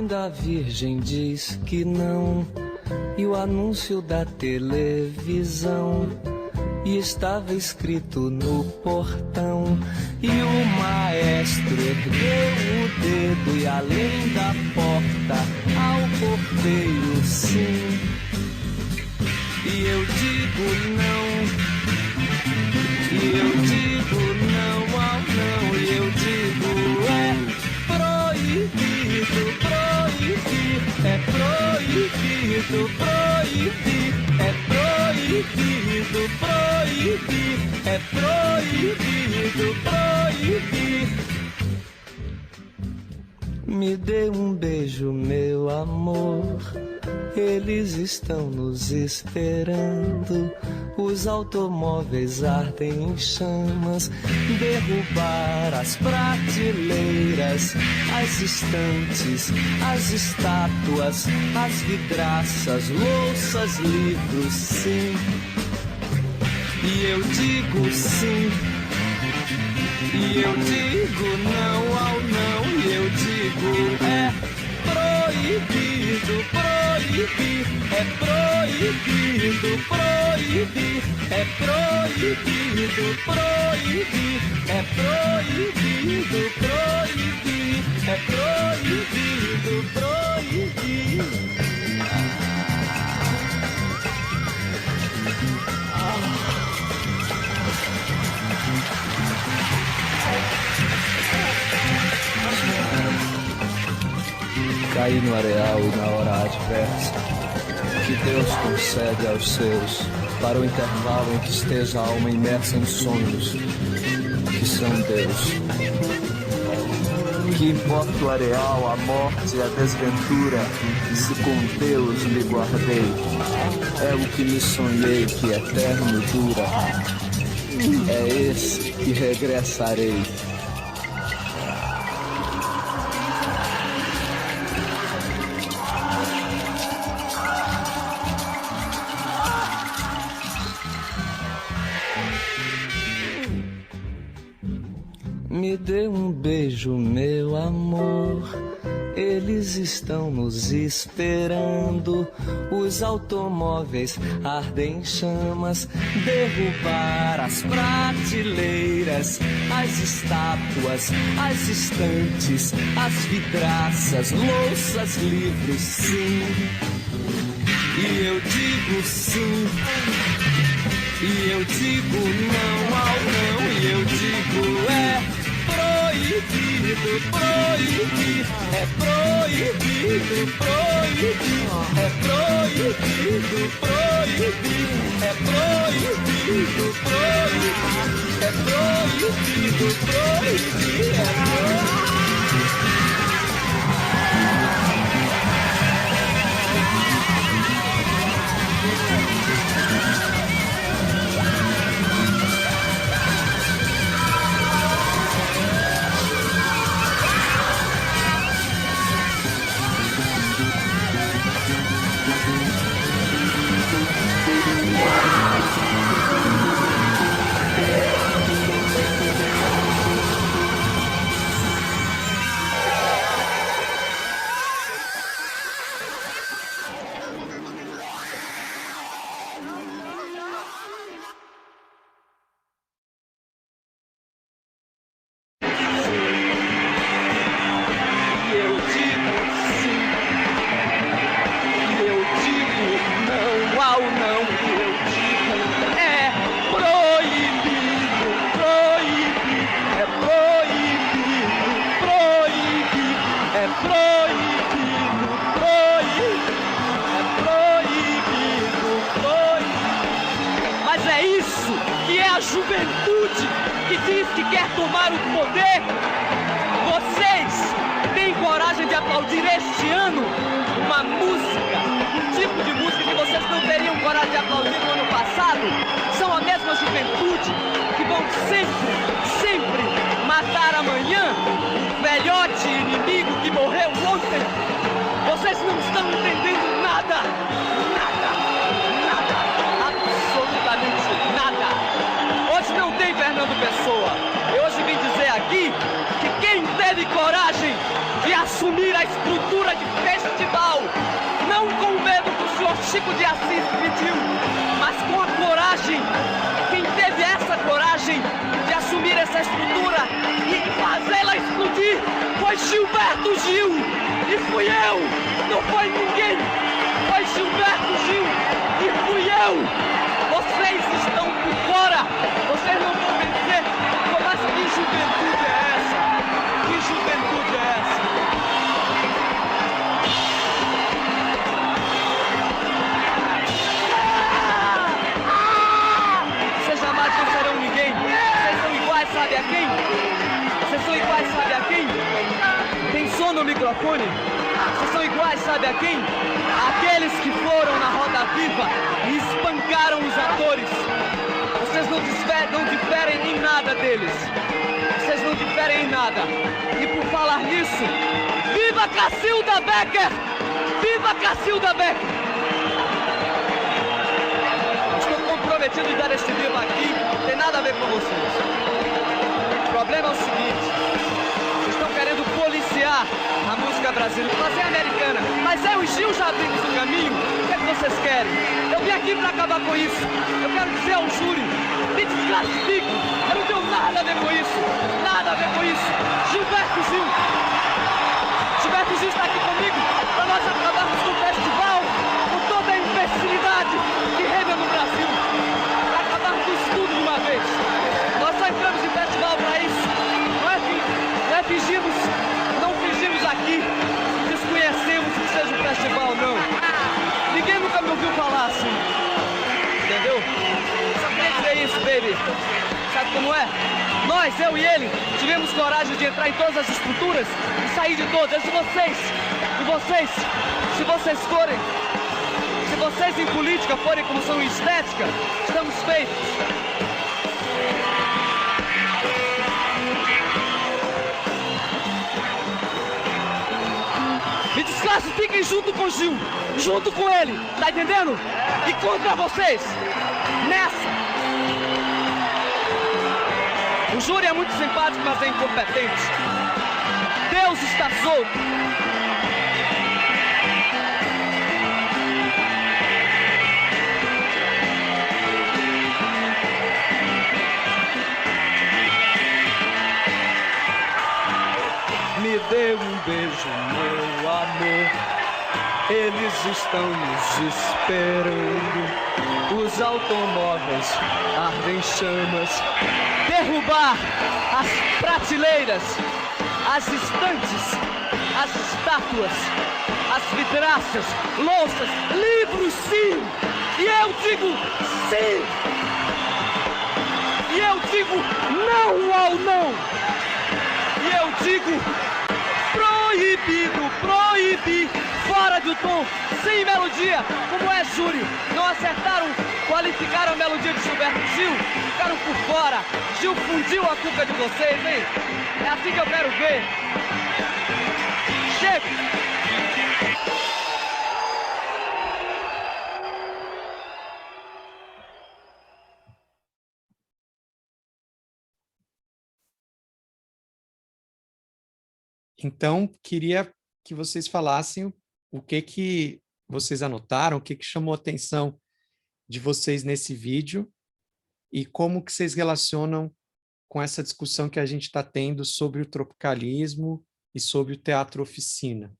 [SPEAKER 13] Linda Virgem diz que não, e o anúncio da televisão, e estava escrito no portão, e o maestro ergueu o dedo, e além da porta ao porteiro sim, e eu digo não, e eu digo não ao não, e eu digo proibido, proibir, é proibido, proibir, é proibido, proibir, é proibido, proibir. Me dê um beijo, meu amor, eles estão nos esperando. Os automóveis ardem em chamas, derrubar as prateleiras, as estantes, as estátuas, as vidraças, louças, livros, sim. E eu digo sim, e eu digo não ao não, e eu digo proibido, proibir, é proibido, proibir, é proibido, proibir, é proibido, proibir, é proibido, proibir. Caí no areal e na hora adversa que Deus concede aos seus, para o intervalo em que esteja a alma imersa em sonhos que são Deus. Que importa o areal, a morte e a desventura, se com Deus me guardei. É o que me sonhei que eterno dura, é esse que regressarei. Me dê um beijo, meu amor, eles estão nos esperando. Os automóveis ardem em chamas, derrubar as prateleiras, as estátuas, as estantes, as vidraças, louças, livros, sim. E eu digo sim, e eu digo não ao não, e eu digo proibido, proibir, é proibido, proibir, é proibido, proibir, é proibido, proibir, é proibido, proibir, é proibido.
[SPEAKER 14] juventude que diz que quer tomar o poder, vocês têm coragem de aplaudir este ano uma música, um tipo de música que vocês não teriam coragem de aplaudir no ano passado? São a mesma juventude que vão sempre matar amanhã o velhote inimigo que morreu ontem. Vocês não estão entendendo nada, absolutamente nada. Hoje não tem Fernando Pessoa. Eu hoje vim dizer aqui que quem teve coragem de assumir a estrutura de essa estrutura e fazê-la explodir foi Gilberto Gil. E fui eu, não foi ninguém. Foi Gilberto Gil e fui eu. Vocês estão por fora. Vocês não vão vencer. Mas que juventude é essa? Que juventude é essa? Vocês jamais vencerão ninguém. Vocês são iguais, sabe a quem? Vocês são iguais, sabe a quem? Tem som no microfone? Vocês são iguais, sabe a quem? Aqueles que foram na Roda Viva e espancaram os atores. Vocês não diferem em nada deles. Vocês não diferem em nada. E por falar nisso, viva Cacilda Becker! Viva Cacilda Becker! Estou comprometido em dar este viva aqui, não tem nada a ver com vocês. O problema é o seguinte: vocês estão querendo policiar a música brasileira, fazer americana, mas eu e Gil já abrimos o caminho. O que é que vocês querem? Eu vim aqui para acabar com isso. Eu quero dizer ao júri: me desclassifico. Eu não tenho nada a ver com isso. Nada a ver com isso. Gilberto Gil. Gilberto Gil está aqui comigo para nós acabarmos com o festival, com toda a imbecilidade que reina no Brasil. Para acabar com isso tudo de uma vez. Nós só entramos em festival para isso. Não fingimos aqui, desconhecemos o que seja um festival, não. Ninguém nunca me ouviu falar assim. Entendeu? Só queria dizer isso, baby. Sabe como é? Nós, eu e ele, tivemos coragem de entrar em todas as estruturas e sair de todas. E vocês, se vocês em política forem como são em estética, estamos feitos. Me desclassifiquem junto com o Gil, junto com ele, tá entendendo? E contra vocês, nessa. O júri é muito simpático, mas é incompetente. Deus está solto.
[SPEAKER 13] Me dê um beijo, meu amor. Eles estão nos esperando. Os automóveis ardem chamas.
[SPEAKER 14] Derrubar as prateleiras, as estantes, as estátuas, as vidraças, louças, livros, sim! E eu digo sim! E eu digo não ao não! E eu digo proibido, proibir, fora do tom, sem melodia, como é, júri? Não acertaram, qualificaram a melodia de Gilberto Gil, ficaram por fora. Gil fundiu a cuca de vocês, hein? É assim que eu quero ver. Chega!
[SPEAKER 1] Então, queria que vocês falassem o que vocês anotaram, o que chamou a atenção de vocês nesse vídeo e como que vocês relacionam com essa discussão que a gente está tendo sobre o tropicalismo e sobre o teatro oficina.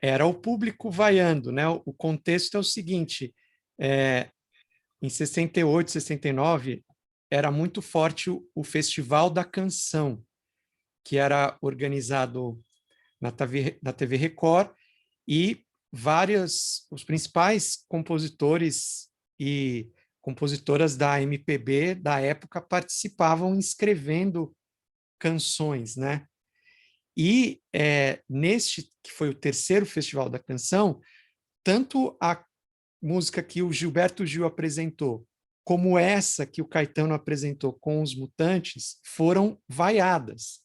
[SPEAKER 1] Era o público vaiando, né? O contexto é o seguinte, em 68, 69, era muito forte o Festival da Canção, que era organizado na TV Record, e os principais compositores e compositoras da MPB da época participavam escrevendo canções, né? E neste, que foi o terceiro Festival da Canção, tanto a música que o Gilberto Gil apresentou, como essa que o Caetano apresentou com os Mutantes, foram vaiadas,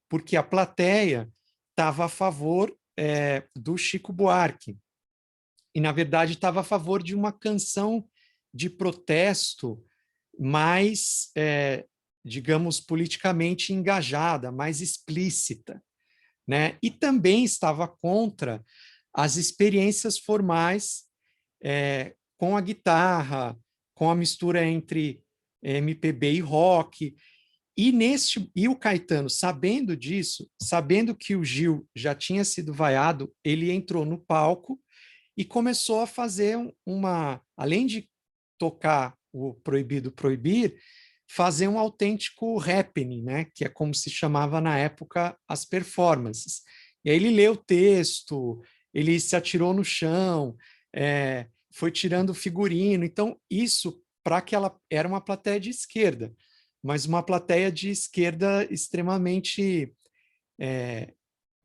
[SPEAKER 1] porque a plateia estava a favor do Chico Buarque, e, na verdade, estava a favor de uma canção de protesto mais, digamos, politicamente engajada, mais explícita, né? E também estava contra as experiências formais com a guitarra, com a mistura entre MPB e rock. E o Caetano, sabendo disso, sabendo que o Gil já tinha sido vaiado, ele entrou no palco e começou a fazer além de tocar o Proibido Proibir, fazer um autêntico happening, né? Que é como se chamava na época as performances. E aí ele leu o texto, ele se atirou no chão, foi tirando figurino. Então, isso, para que ela era uma plateia de esquerda, mas uma plateia de esquerda extremamente,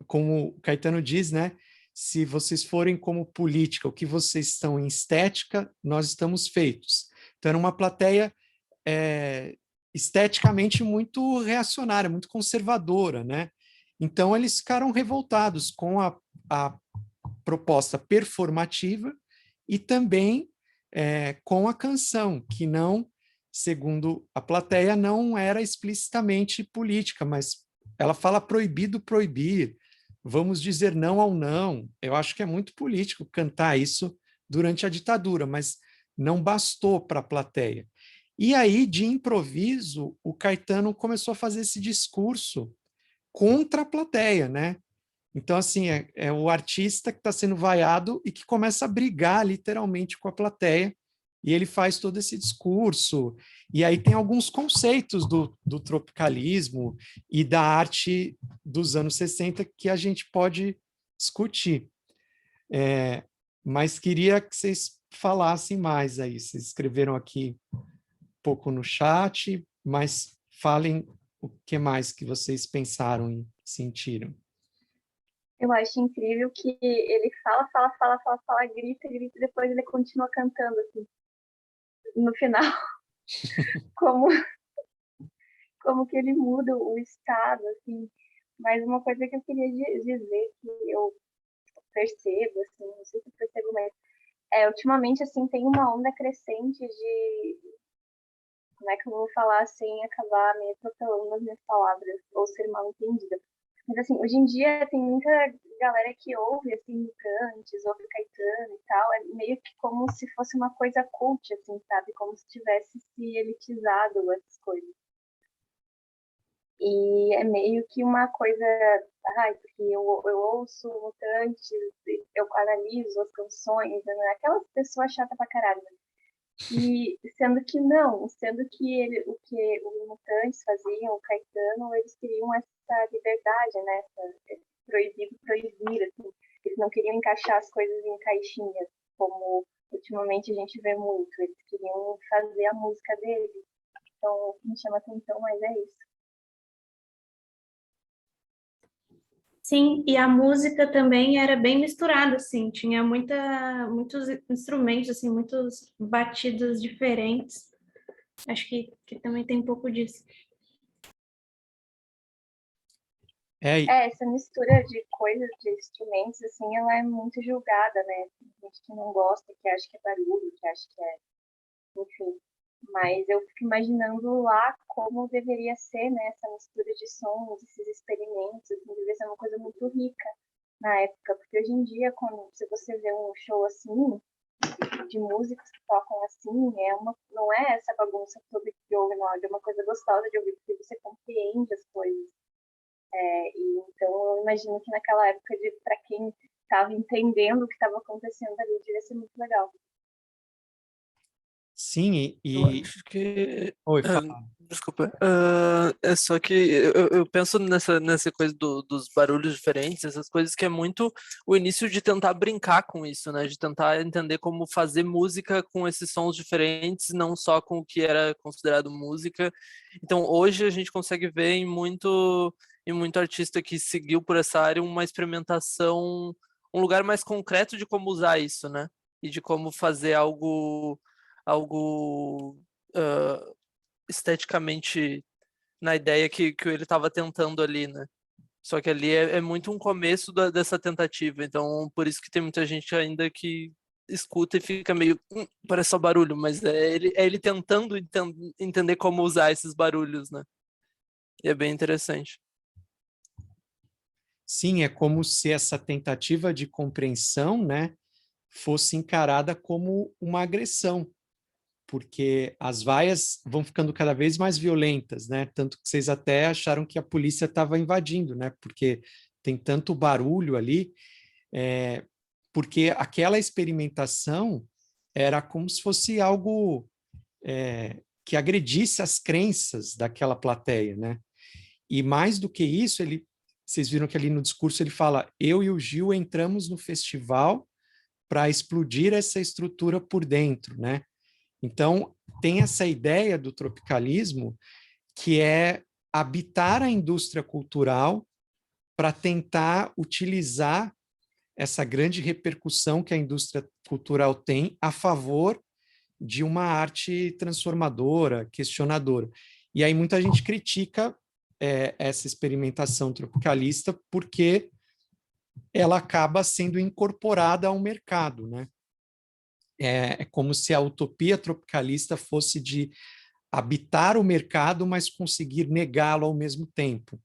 [SPEAKER 1] como o Caetano diz, né? Se vocês forem como política, o que vocês estão em estética, nós estamos feitos. Então, era uma plateia esteticamente muito reacionária, muito conservadora, né? Então, eles ficaram revoltados com a proposta performativa e também com a canção, que não, segundo a plateia, não era explicitamente política, mas ela fala proibido proibir, vamos dizer não ao não. Eu acho que é muito político cantar isso durante a ditadura, mas não bastou para a plateia. E aí, de improviso, o Caetano começou a fazer esse discurso contra a plateia, né? Então, assim, é o artista que está sendo vaiado e que começa a brigar literalmente com a plateia, e ele faz todo esse discurso. E aí tem alguns conceitos do tropicalismo e da arte dos anos 60 que a gente pode discutir. Mas queria que vocês falassem mais aí. Vocês escreveram aqui um pouco no chat, mas falem o que mais que vocês pensaram e sentiram.
[SPEAKER 2] Eu acho incrível que ele fala, grita, e depois ele continua cantando, assim, no final. como que ele muda o estado, assim. Mas uma coisa que eu queria dizer, que eu percebo, assim, não sei se eu percebo, mas ultimamente, assim, tem uma onda crescente de... Como é que eu vou falar sem acabar me atropelando nas minhas palavras, ou ser mal entendida? Mas, assim, hoje em dia tem muita galera que ouve, assim, Mutantes, ouve Caetano e tal, é meio que como se fosse uma coisa cult, assim, sabe? Como se tivesse se elitizado essas coisas. E é meio que uma coisa, porque eu ouço Mutantes, eu analiso as canções, né? Aquelas pessoas chatas pra caralho, né? E sendo que não, sendo que o que os Mutantes faziam, o Caetano, eles queriam essa liberdade, né? Proibido proibir, assim. Eles não queriam encaixar as coisas em caixinhas, como ultimamente a gente vê muito. Eles queriam fazer a música deles. Então, o que me chama atenção mais é isso.
[SPEAKER 11] Sim, e a música também era bem misturada, assim, tinha muitos instrumentos, assim, muitos batidos diferentes. Acho que também tem um pouco disso.
[SPEAKER 2] Essa mistura de coisas, de instrumentos, assim, ela é muito julgada, né? Tem gente que não gosta, que acha que é barulho, que acha que enfim. Mas eu fico imaginando lá como deveria ser, né, essa mistura de sons, esses experimentos, assim, deveria ser uma coisa muito rica na época, porque hoje em dia, se você vê um show assim, de músicos que tocam assim, não é essa bagunça toda que ouve no áudio, é uma coisa gostosa de ouvir, porque você compreende as coisas. E então eu imagino que naquela época, para quem estava entendendo o que estava acontecendo ali, devia ser muito legal.
[SPEAKER 1] Sim,
[SPEAKER 10] Eu acho que...
[SPEAKER 1] Oi, fala.
[SPEAKER 10] Desculpa. É só que eu penso nessa coisa dos barulhos diferentes, essas coisas que é muito o início de tentar brincar com isso, né? De tentar entender como fazer música com esses sons diferentes, não só com o que era considerado música. Então, hoje a gente consegue ver em muito artista que seguiu por essa área uma experimentação, um lugar mais concreto de como usar isso, né? E de como fazer algo esteticamente na ideia que ele estava tentando ali, né? Só que ali é muito um começo dessa tentativa, então por isso que tem muita gente ainda que escuta e fica meio, parece só barulho, mas é ele tentando entender como usar esses barulhos, né? E é bem interessante.
[SPEAKER 1] sim, é como se essa tentativa de compreensão, né, fosse encarada como uma agressão, porque as vaias vão ficando cada vez mais violentas, né? Tanto que vocês até acharam que a polícia estava invadindo, né? Porque tem tanto barulho ali, porque aquela experimentação era como se fosse algo que agredisse as crenças daquela plateia, né? E mais do que isso, vocês viram que ali no discurso ele fala: eu e o Gil entramos no festival para explodir essa estrutura por dentro, né? Então, tem essa ideia do tropicalismo que é habitar a indústria cultural para tentar utilizar essa grande repercussão que a indústria cultural tem a favor de uma arte transformadora, questionadora. E aí muita gente critica essa experimentação tropicalista porque ela acaba sendo incorporada ao mercado, né? É como se a utopia tropicalista fosse de habitar o mercado, mas conseguir negá-lo ao mesmo tempo.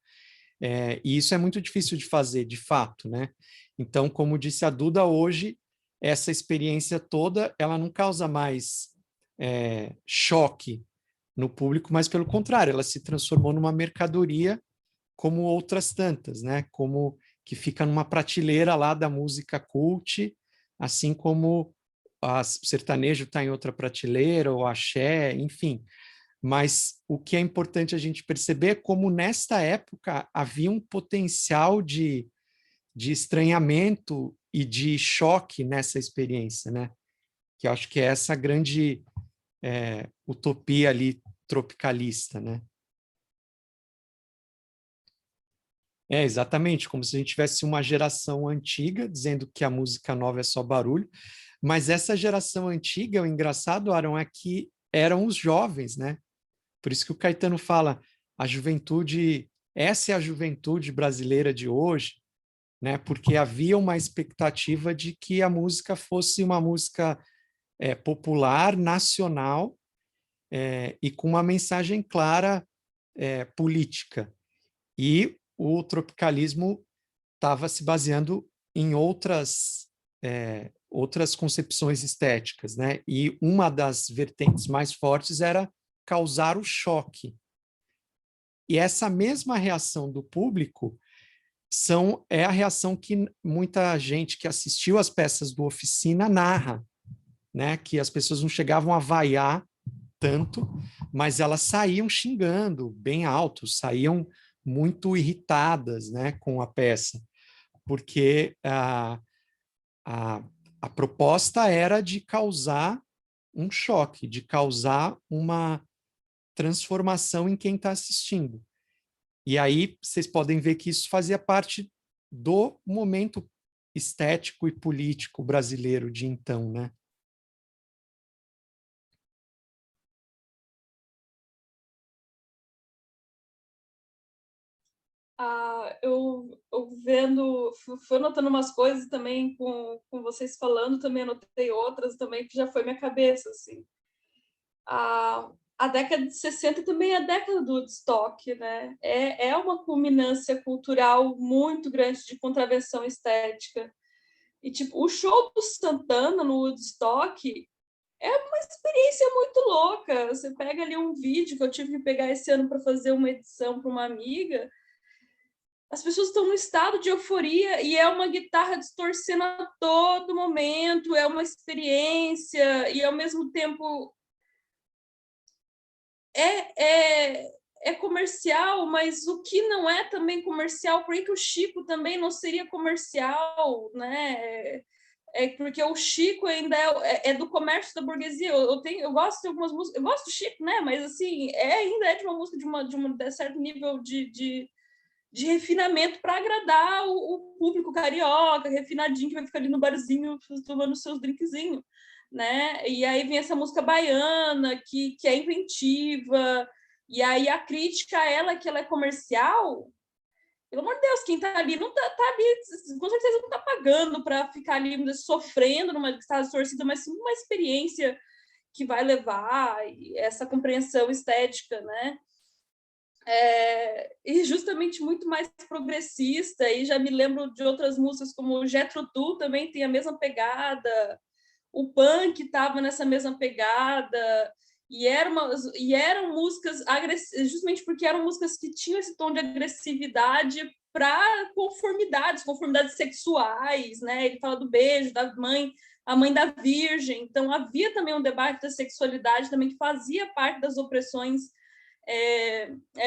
[SPEAKER 1] E isso é muito difícil de fazer, de fato, né? Então, como disse a Duda, hoje, essa experiência toda, ela não causa mais choque no público, mas, pelo contrário, ela se transformou numa mercadoria como outras tantas, né? Como que fica numa prateleira lá da música cult, assim como o sertanejo está em outra prateleira, o axé, enfim. Mas o que é importante a gente perceber é como, nesta época, havia um potencial de estranhamento e de choque nessa experiência, né? Que eu acho que é essa grande utopia ali tropicalista, né? Exatamente, como se a gente tivesse uma geração antiga dizendo que a música nova é só barulho, mas essa geração antiga, o engraçado, Aaron, é que eram os jovens, né? Por isso que o Caetano fala, a juventude, essa é a juventude brasileira de hoje, né? Porque havia uma expectativa de que a música fosse uma música popular, nacional, e com uma mensagem clara política. E o tropicalismo estava se baseando em outras concepções estéticas, né? E uma das vertentes mais fortes era causar o choque. E essa mesma reação do público é a reação que muita gente que assistiu às peças do Oficina narra, né? Que as pessoas não chegavam a vaiar tanto, mas elas saíam xingando bem alto, saíam muito irritadas, né, com a peça, porque a proposta era de causar um choque, de causar uma transformação em quem está assistindo. E aí vocês podem ver que isso fazia parte do momento estético e político brasileiro de então, né?
[SPEAKER 3] Eu vendo, fui anotando umas coisas também com vocês falando, também anotei outras também que já foi minha cabeça, assim. A década de 60 também é a década do Woodstock, né? É uma culminância cultural muito grande de contravenção estética. E, tipo, o show do Santana no Woodstock é uma experiência muito louca. Você pega ali um vídeo que eu tive que pegar esse ano para fazer uma edição para uma amiga. As pessoas estão num estado de euforia e é uma guitarra distorcendo a todo momento, é uma experiência e, ao mesmo tempo, é comercial, mas o que não é também comercial, por que o Chico também não seria comercial, né? Porque o Chico ainda é do comércio da burguesia. Eu gosto de algumas músicas, eu gosto do Chico, né? Mas assim, ainda é de uma música de certo nível de refinamento para agradar o público carioca, refinadinho, que vai ficar ali no barzinho tomando seus drinkzinhos, né? E aí vem essa música baiana, que é inventiva, e aí a crítica a ela, que ela é comercial, pelo amor de Deus, quem tá ali não tá ali, com certeza não tá pagando para ficar ali sofrendo numa guitarra distorcida, mas sim uma experiência que vai levar essa compreensão estética, né? e justamente muito mais progressista, e já me lembro de outras músicas como Jethro Tull também tem a mesma pegada, o punk estava nessa mesma pegada, e eram músicas agressivas, justamente porque eram músicas que tinham esse tom de agressividade para conformidades sexuais, né? Ele fala do beijo, da mãe, a mãe da virgem, então havia também um debate da sexualidade também que fazia parte das opressões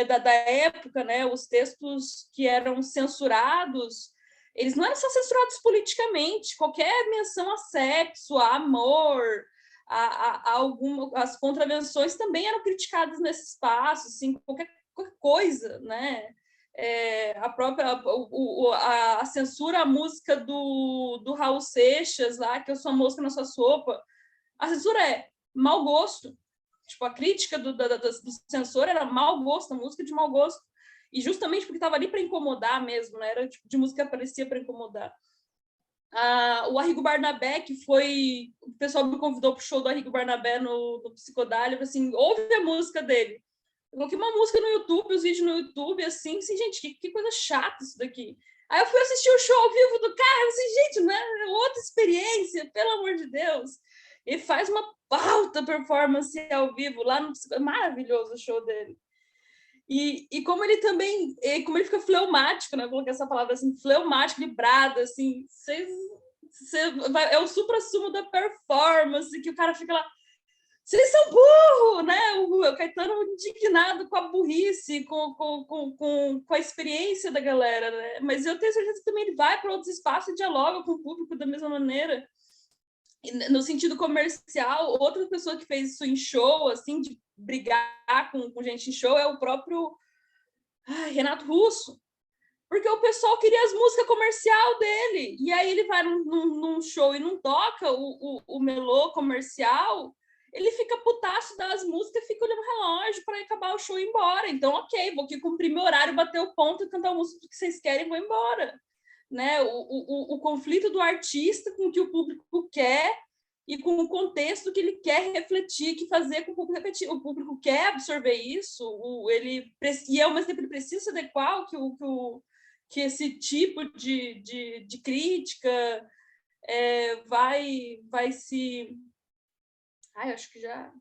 [SPEAKER 3] da época, né? Os textos que eram censurados, eles não eram só censurados politicamente, qualquer menção a sexo, a amor, as contravenções também eram criticadas nesse espaço, assim, qualquer coisa, né? A própria a censura à música do Raul Seixas lá, que eu sou a mosca na sua sopa, a censura é mau gosto. Tipo, a crítica do censor era mau gosto, a música de mau gosto. E justamente porque estava ali para incomodar mesmo, né? Era o tipo de música que aparecia para incomodar. O Arrigo Barnabé, que foi... O pessoal me convidou para o show do Arrigo Barnabé no Psicodália, assim, ouve a música dele. Eu coloquei uma música no YouTube, os vídeos no YouTube, assim, gente, que coisa chata isso daqui. Aí eu fui assistir o show ao vivo do cara, assim, gente, né? Outra experiência, pelo amor de Deus. Ele faz uma alta performance ao vivo lá no maravilhoso o show dele. E como ele também, como ele fica fleumático, né? Eu coloquei essa palavra assim, fleumático, librado, assim, é o supra-sumo da performance, que o cara fica lá, vocês são burros, né? O Caetano indignado com a burrice, com a experiência da galera, né? Mas eu tenho certeza que também ele vai para outros espaços e dialoga com o público da mesma maneira. No sentido comercial, outra pessoa que fez isso em show, assim, de brigar com gente em show, é o próprio Renato Russo. Porque o pessoal queria as músicas comercial dele. E aí ele vai num show e não toca o melô comercial, ele fica putaço das músicas e fica olhando o relógio para acabar o show e ir embora. Então, ok, vou aqui cumprir meu horário, bater o ponto e cantar a música que vocês querem e vou embora. Né? O conflito do artista com o que o público quer e com o contexto que ele quer refletir, que fazer com o público repetir. O público quer absorver isso, e ao mesmo tempo ele precisa se adequar ao que esse tipo de crítica vai se... eu acho que já...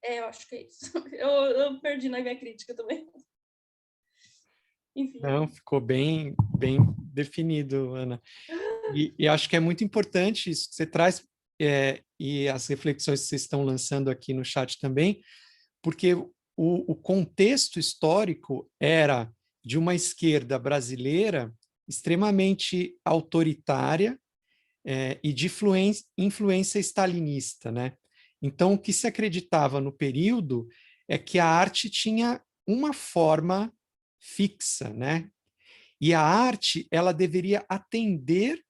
[SPEAKER 3] eu acho que é isso. Eu perdi na minha crítica também. Enfim.
[SPEAKER 1] Não, ficou bem definido, Ana. E acho que é muito importante isso que você traz, e as reflexões que vocês estão lançando aqui no chat também, porque o contexto histórico era de uma esquerda brasileira extremamente autoritária e de influência stalinista, né? Então, o que se acreditava no período é que a arte tinha uma forma fixa, né? E a arte, ela deveria atender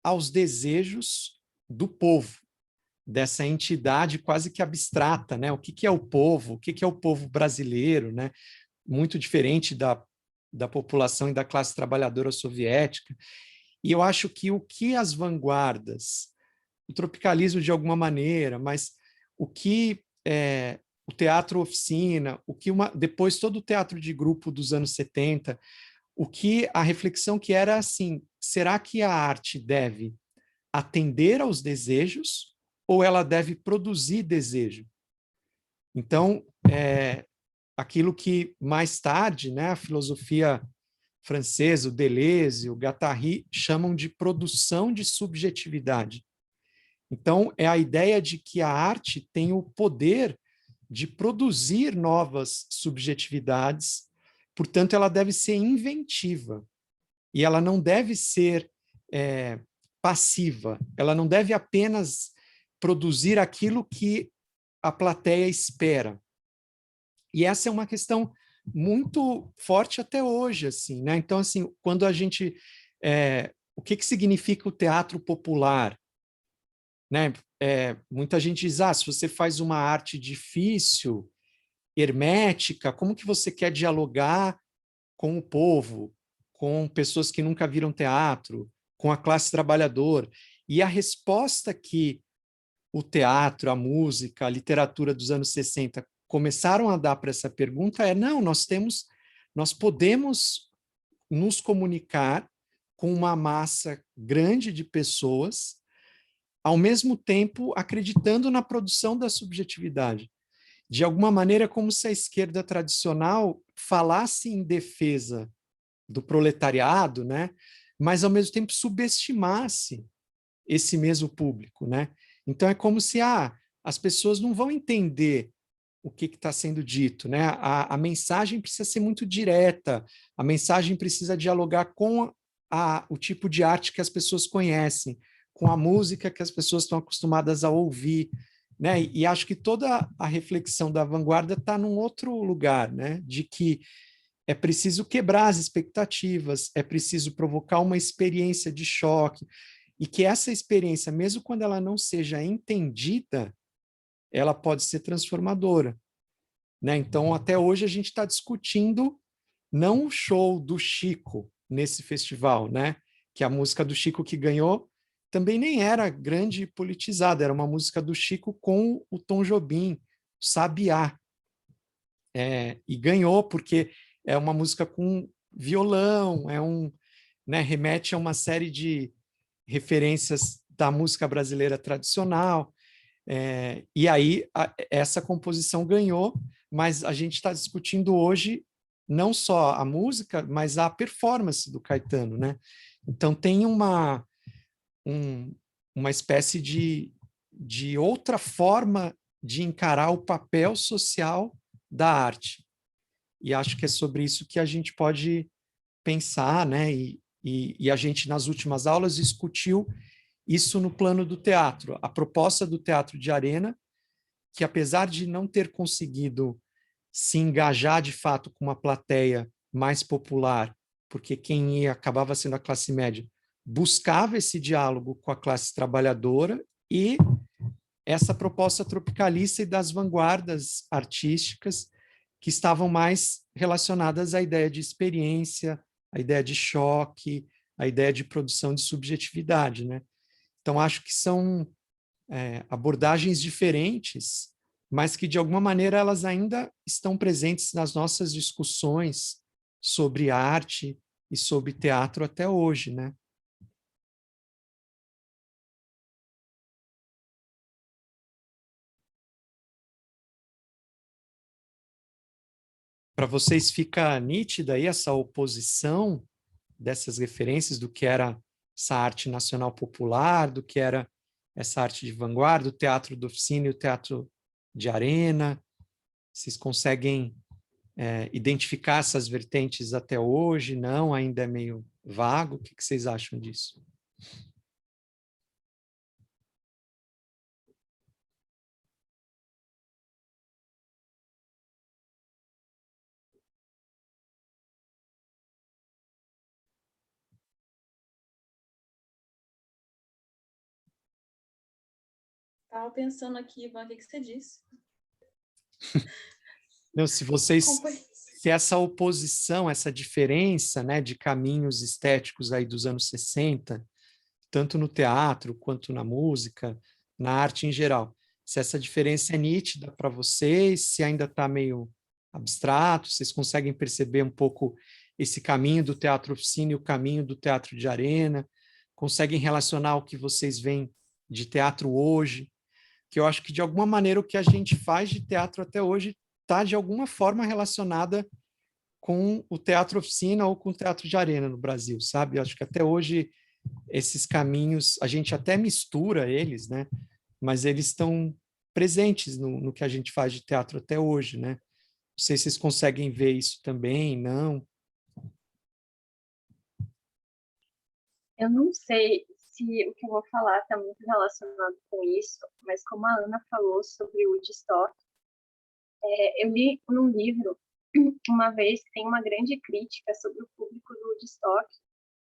[SPEAKER 1] aos desejos do povo, dessa entidade quase que abstrata, né? O que é o povo? O que é o povo brasileiro, né? Muito diferente da população e da classe trabalhadora soviética. E eu acho que o que as vanguardas, o tropicalismo de alguma maneira, mas o que o teatro oficina, depois todo o teatro de grupo dos anos 70, a reflexão que era assim, será que a arte deve atender aos desejos ou ela deve produzir desejo? Então, aquilo que mais tarde, né, a filosofia francesa, o Deleuze, o Guattari, chamam de produção de subjetividade. Então, é a ideia de que a arte tem o poder de produzir novas subjetividades, portanto, ela deve ser inventiva, e ela não deve ser passiva, ela não deve apenas produzir aquilo que a plateia espera. E essa é uma questão muito forte até hoje, assim, né? Então, assim, quando a gente... o que significa o teatro popular? Né? Muita gente diz, se você faz uma arte difícil, hermética, como que você quer dialogar com o povo, com pessoas que nunca viram teatro, com a classe trabalhadora? E a resposta que o teatro, a música, a literatura dos anos 60 começaram a dar para essa pergunta não, nós temos nós podemos nos comunicar com uma massa grande de pessoas, ao mesmo tempo acreditando na produção da subjetividade. De alguma maneira, como se a esquerda tradicional falasse em defesa do proletariado, né? Mas, ao mesmo tempo, subestimasse esse mesmo público, né? Então, é como se as pessoas não vão entender o que está sendo dito, né? A mensagem precisa ser muito direta, a mensagem precisa dialogar com o tipo de arte que as pessoas conhecem, com a música que as pessoas estão acostumadas a ouvir, né? E acho que toda a reflexão da vanguarda está num outro lugar, né? De que é preciso quebrar as expectativas, é preciso provocar uma experiência de choque, e que essa experiência, mesmo quando ela não seja entendida, ela pode ser transformadora, né? Então, até hoje, a gente está discutindo não o show do Chico nesse festival, né? Que a música do Chico que ganhou também nem era grande e politizada, era uma música do Chico com o Tom Jobim, o Sabiá. E ganhou porque é uma música com violão, né, remete a uma série de referências da música brasileira tradicional, e aí essa composição ganhou, mas a gente está discutindo hoje não só a música, mas a performance do Caetano, né? Então tem uma espécie de outra forma de encarar o papel social da arte. E acho que é sobre isso que a gente pode pensar, né? E a gente, nas últimas aulas, discutiu isso no plano do teatro. A proposta do teatro de arena, que apesar de não ter conseguido se engajar de fato com uma plateia mais popular, porque quem ia acabava sendo a classe média, buscava esse diálogo com a classe trabalhadora, e essa proposta tropicalista e das vanguardas artísticas que estavam mais relacionadas à ideia de experiência, à ideia de choque, à ideia de produção de subjetividade, né? Então, acho que são abordagens diferentes, mas que, de alguma maneira, elas ainda estão presentes nas nossas discussões sobre arte e sobre teatro até hoje, né? Para vocês fica nítida aí essa oposição dessas referências do que era essa arte nacional popular, do que era essa arte de vanguarda, o teatro de oficina e o teatro de arena? Vocês conseguem identificar essas vertentes até hoje? Não? Ainda é meio vago? O que vocês acham disso?
[SPEAKER 3] Estava pensando aqui, Ivan, o que você disse?
[SPEAKER 1] Não, se essa oposição, essa diferença, né, de caminhos estéticos aí dos anos 60, tanto no teatro quanto na música, na arte em geral, se essa diferença é nítida para vocês, se ainda está meio abstrato, vocês conseguem perceber um pouco esse caminho do teatro oficina e o caminho do teatro de arena, conseguem relacionar o que vocês veem de teatro hoje, que eu acho que, de alguma maneira, o que a gente faz de teatro até hoje está, de alguma forma, relacionada com o teatro oficina ou com o teatro de arena no Brasil, sabe? Eu acho que até hoje esses caminhos, a gente até mistura eles, né? Mas eles estão presentes no que a gente faz de teatro até hoje, né? Não sei se vocês conseguem ver isso também, não?
[SPEAKER 2] Eu não sei se o que eu vou falar está muito relacionado com isso, mas como a Ana falou sobre o Woodstock, eu li num livro uma vez que tem uma grande crítica sobre o público do Woodstock,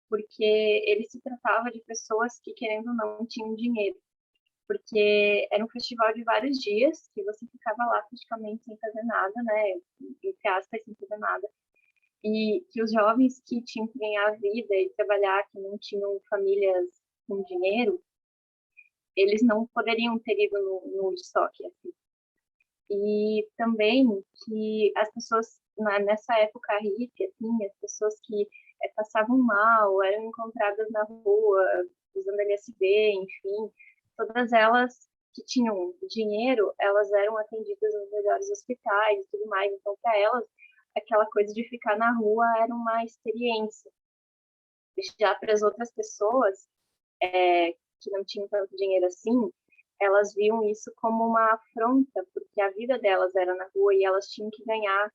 [SPEAKER 2] porque ele se tratava de pessoas que, querendo ou não, tinham dinheiro, porque era um festival de vários dias, que você ficava lá praticamente sem fazer nada, né, entre aspas, sem fazer nada, e que os jovens que tinham que ganhar a vida e trabalhar, que não tinham famílias com dinheiro, eles não poderiam ter ido no Woodstock, assim. E também que as pessoas nessa época hippie, assim, as pessoas que passavam mal, eram encontradas na rua, usando LSD, enfim, todas elas que tinham dinheiro, elas eram atendidas nos melhores hospitais e tudo mais. Então, para elas, aquela coisa de ficar na rua era uma experiência. Já para as outras pessoas que não tinham tanto dinheiro assim, elas viam isso como uma afronta, porque a vida delas era na rua e elas tinham que ganhar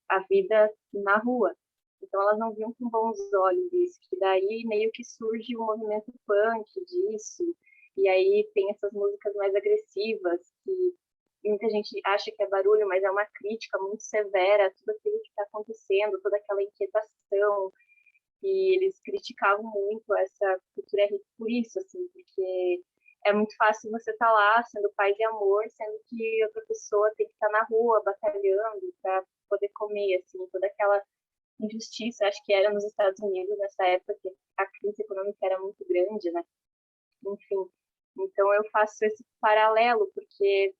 [SPEAKER 2] a vida na rua. Então elas não viam com bons olhos isso. E daí meio que surge o movimento punk disso. E aí tem essas músicas mais agressivas, que muita gente acha que é barulho, mas é uma crítica muito severa a tudo aquilo que está acontecendo, toda aquela inquietação. E eles criticavam muito essa cultura hippie por isso, assim, porque é muito fácil você estar lá sendo paz e amor, sendo que outra pessoa tem que estar na rua batalhando para poder comer, assim, toda aquela injustiça, acho que era nos Estados Unidos nessa época que a crise econômica era muito grande, né? Enfim, então eu faço esse paralelo, porque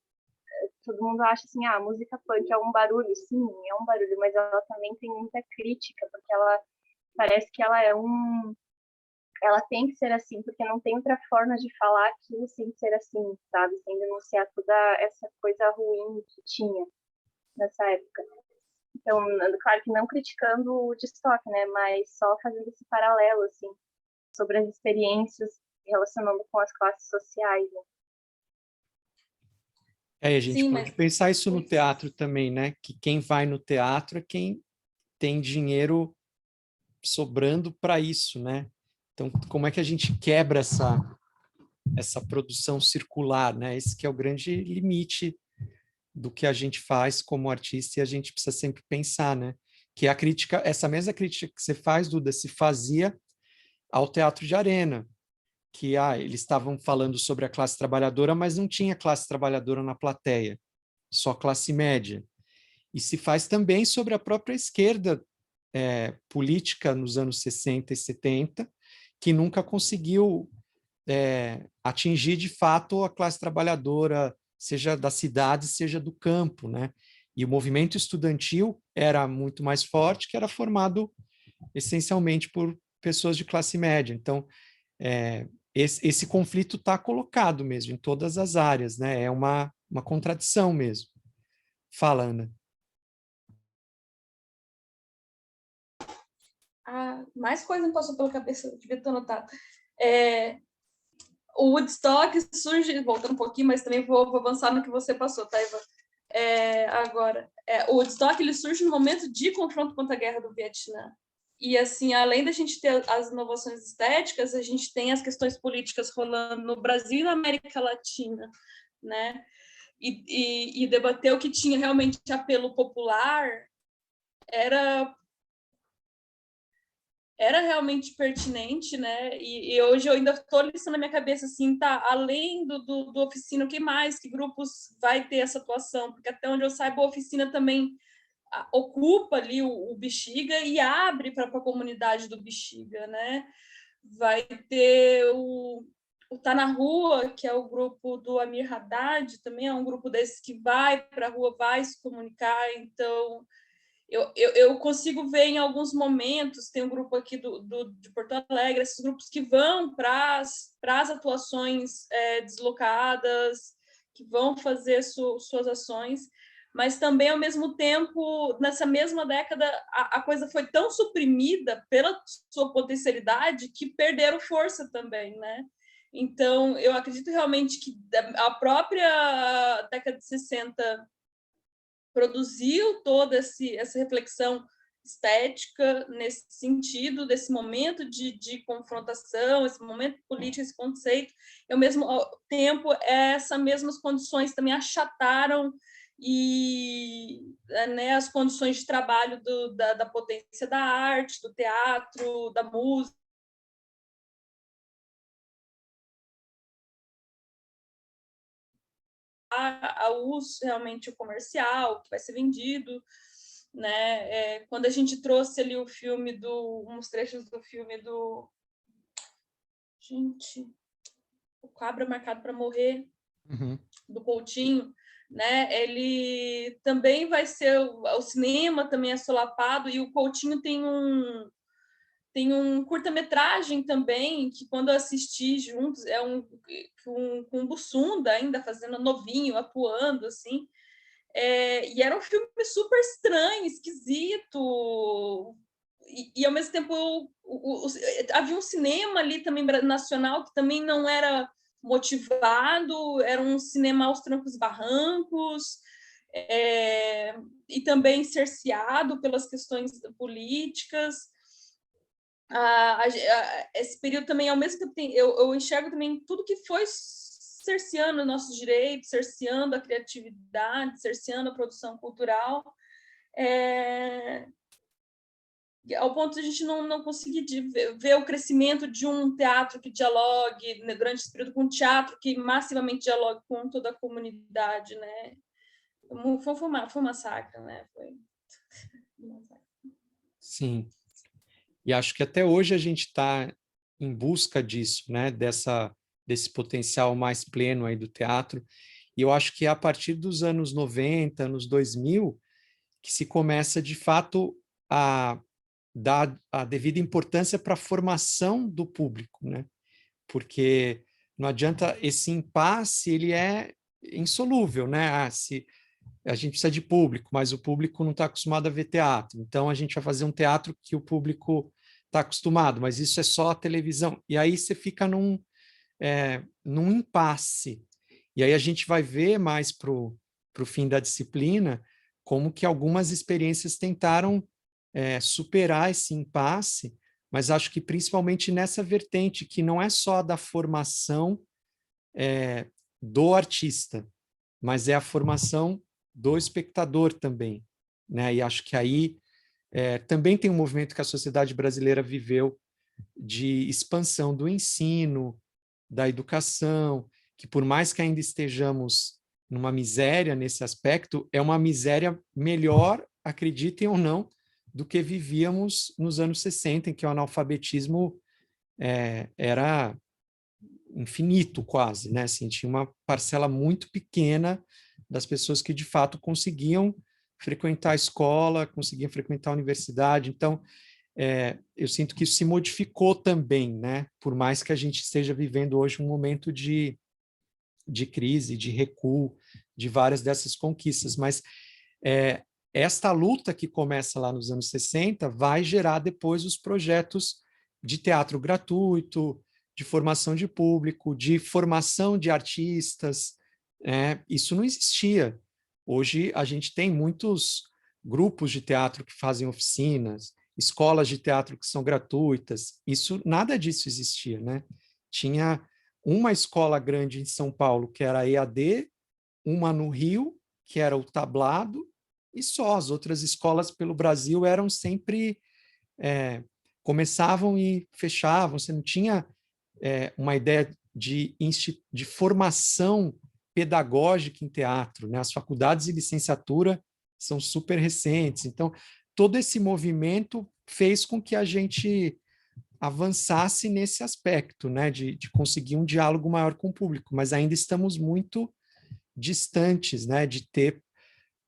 [SPEAKER 2] todo mundo acha assim, a música punk é um barulho, sim, é um barulho, mas ela também tem muita crítica, porque ela parece que ela ela tem que ser assim, porque não tem outra forma de falar aquilo sem ser assim, sabe? Sem denunciar toda essa coisa ruim que tinha nessa época. Então, claro que não criticando o Woodstock, né? Mas só fazendo esse paralelo, assim, sobre as experiências relacionando com as classes sociais, né?
[SPEAKER 1] E a gente pode pensar isso no teatro também, né? Que quem vai no teatro é quem tem dinheiro sobrando para isso, né? Então, como é que a gente quebra essa produção circular, né? Esse que é o grande limite do que a gente faz como artista, e a gente precisa sempre pensar, né? Que a crítica, essa mesma crítica que você faz, Duda, se fazia ao teatro de arena, que eles estavam falando sobre a classe trabalhadora, mas não tinha classe trabalhadora na plateia, só classe média. E se faz também sobre a própria esquerda política nos anos 60 e 70, que nunca conseguiu atingir de fato a classe trabalhadora, seja da cidade, seja do campo, né? E o movimento estudantil era muito mais forte, que era formado essencialmente por pessoas de classe média. Então, esse conflito está colocado mesmo em todas as áreas, né? É uma contradição mesmo. Fala, Ana.
[SPEAKER 3] Mais coisa me passou pela cabeça, eu devia ter anotado. O Woodstock surge, voltando um pouquinho, mas também vou avançar no que você passou, tá, Ivan? Agora, o Woodstock ele surge no momento de confronto contra a Guerra do Vietnã. E, assim, além da gente ter as inovações estéticas, a gente tem as questões políticas rolando no Brasil e na América Latina, né? E debater o que tinha realmente apelo popular era realmente pertinente, né? E hoje eu ainda estou listando na minha cabeça, assim, tá, além do Oficina, o que mais? Que grupos vai ter essa atuação? Porque até onde eu saiba, a Oficina também ocupa ali o Bexiga e abre para a comunidade do Bexiga, né? Vai ter o Tá na Rua, que é o grupo do Amir Haddad, também é um grupo desses que vai para a rua, vai se comunicar, então eu consigo ver em alguns momentos, tem um grupo aqui de Porto Alegre, esses grupos que vão para as atuações deslocadas, que vão fazer suas ações, mas também, ao mesmo tempo, nessa mesma década, a coisa foi tão suprimida pela sua potencialidade que perderam força também, né? Então, eu acredito realmente que a própria década de 60 produziu toda essa reflexão estética nesse sentido, desse momento de confrontação, esse momento político, esse conceito, e ao mesmo tempo essas mesmas condições também achataram né, as condições de trabalho da potência da arte, do teatro, da música, ao uso realmente comercial, que vai ser vendido, né? Quando a gente trouxe ali o filme uns trechos do filme do O Cabra Marcado para Morrer, do Coutinho, né? Ele também vai ser o cinema também é solapado, e o Coutinho tem um curta-metragem também, que quando eu assisti juntos, é com o Bussunda ainda, fazendo novinho, atuando, assim. E era um filme super estranho, esquisito, e ao mesmo tempo havia um cinema ali também nacional que também não era motivado, era um cinema aos trancos e barrancos, e também cerceado pelas questões políticas. Esse período também, ao mesmo tempo, eu enxergo também tudo que foi cerceando nossos direitos, cerceando a criatividade, cerceando a produção cultural, ao ponto de a gente não conseguir ver o crescimento de um teatro que dialogue, né, durante esse período, com um teatro que massivamente dialogue com toda a comunidade, né? Foi um massacre, né? Foi um massacre.
[SPEAKER 1] Sim. E acho que até hoje a gente está em busca disso, né? Desse potencial mais pleno aí do teatro. E eu acho que é a partir dos anos 90, anos 2000, que se começa, de fato, a dar a devida importância para a formação do público, né? Porque não adianta, esse impasse, ele é insolúvel, né? Se a gente precisa de público, mas o público não está acostumado a ver teatro, então a gente vai fazer um teatro que o público está acostumado, mas isso é só a televisão. E aí você fica num impasse. E aí a gente vai ver mais para o fim da disciplina como que algumas experiências tentaram superar esse impasse, mas acho que principalmente nessa vertente, que não é só da formação do artista, mas é a formação do espectador também, né? E acho que aí também tem um movimento que a sociedade brasileira viveu de expansão do ensino, da educação, que por mais que ainda estejamos numa miséria nesse aspecto, é uma miséria melhor, acreditem ou não, do que vivíamos nos anos 60, em que o analfabetismo era infinito quase, né? Assim, tinha uma parcela muito pequena das pessoas que de fato conseguiam frequentar a escola, conseguiam frequentar a universidade. Então, eu sinto que isso se modificou também, né? Por mais que a gente esteja vivendo hoje um momento de crise, de recuo, de várias dessas conquistas, mas esta luta que começa lá nos anos 60 vai gerar depois os projetos de teatro gratuito, de formação de público, de formação de artistas. Isso não existia. Hoje a gente tem muitos grupos de teatro que fazem oficinas, escolas de teatro que são gratuitas. Nada disso existia, né? Tinha uma escola grande em São Paulo, que era a EAD, uma no Rio, que era o Tablado, e só. As outras escolas pelo Brasil eram sempre... começavam e fechavam. Você não tinha uma ideia de formação pedagógica em teatro, né? As faculdades de licenciatura são super recentes. Então, todo esse movimento fez com que a gente avançasse nesse aspecto, né? De conseguir um diálogo maior com o público, mas ainda estamos muito distantes, né? De ter,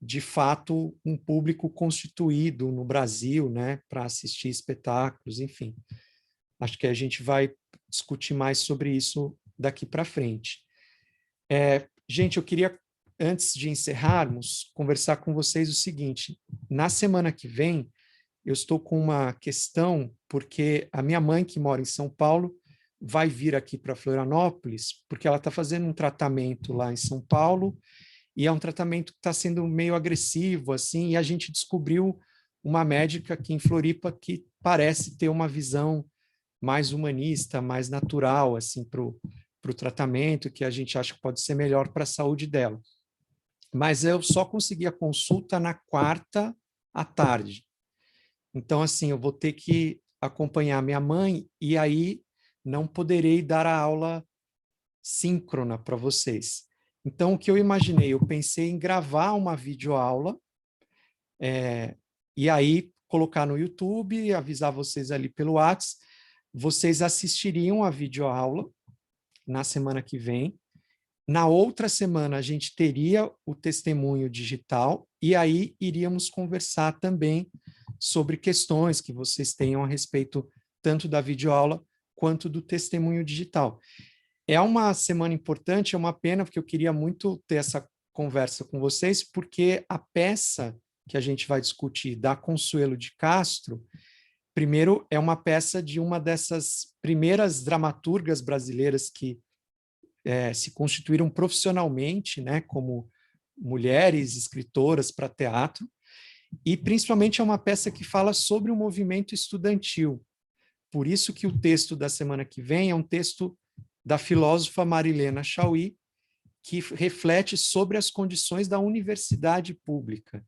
[SPEAKER 1] de fato, um público constituído no Brasil, né? Para assistir espetáculos, enfim. Acho que a gente vai discutir mais sobre isso daqui para frente. Gente, eu queria, antes de encerrarmos, conversar com vocês o seguinte: na semana que vem, eu estou com uma questão, porque a minha mãe, que mora em São Paulo, vai vir aqui para Florianópolis, porque ela está fazendo um tratamento lá em São Paulo, e é um tratamento que está sendo meio agressivo, assim, e a gente descobriu uma médica aqui em Floripa que parece ter uma visão mais humanista, mais natural, assim, para o tratamento, que a gente acha que pode ser melhor para a saúde dela. Mas eu só consegui a consulta na quarta à tarde. Então, assim, eu vou ter que acompanhar minha mãe e aí não poderei dar a aula síncrona para vocês. Então, o que eu imaginei? Eu pensei em gravar uma videoaula e aí colocar no YouTube, avisar vocês ali pelo WhatsApp. Vocês assistiriam a videoaula na semana que vem Na outra semana, a gente teria o testemunho digital e aí iríamos conversar também sobre questões que vocês tenham a respeito tanto da videoaula quanto do testemunho digital. É uma semana importante, é uma pena, porque eu queria muito ter essa conversa com vocês, porque a peça que a gente vai discutir da Consuelo de Castro, primeiro, é uma peça de uma dessas primeiras dramaturgas brasileiras que se constituíram profissionalmente, né, como mulheres escritoras para teatro, e principalmente é uma peça que fala sobre o movimento estudantil. Por isso que o texto da semana que vem é um texto da filósofa Marilena Chaui, que reflete sobre as condições da universidade pública.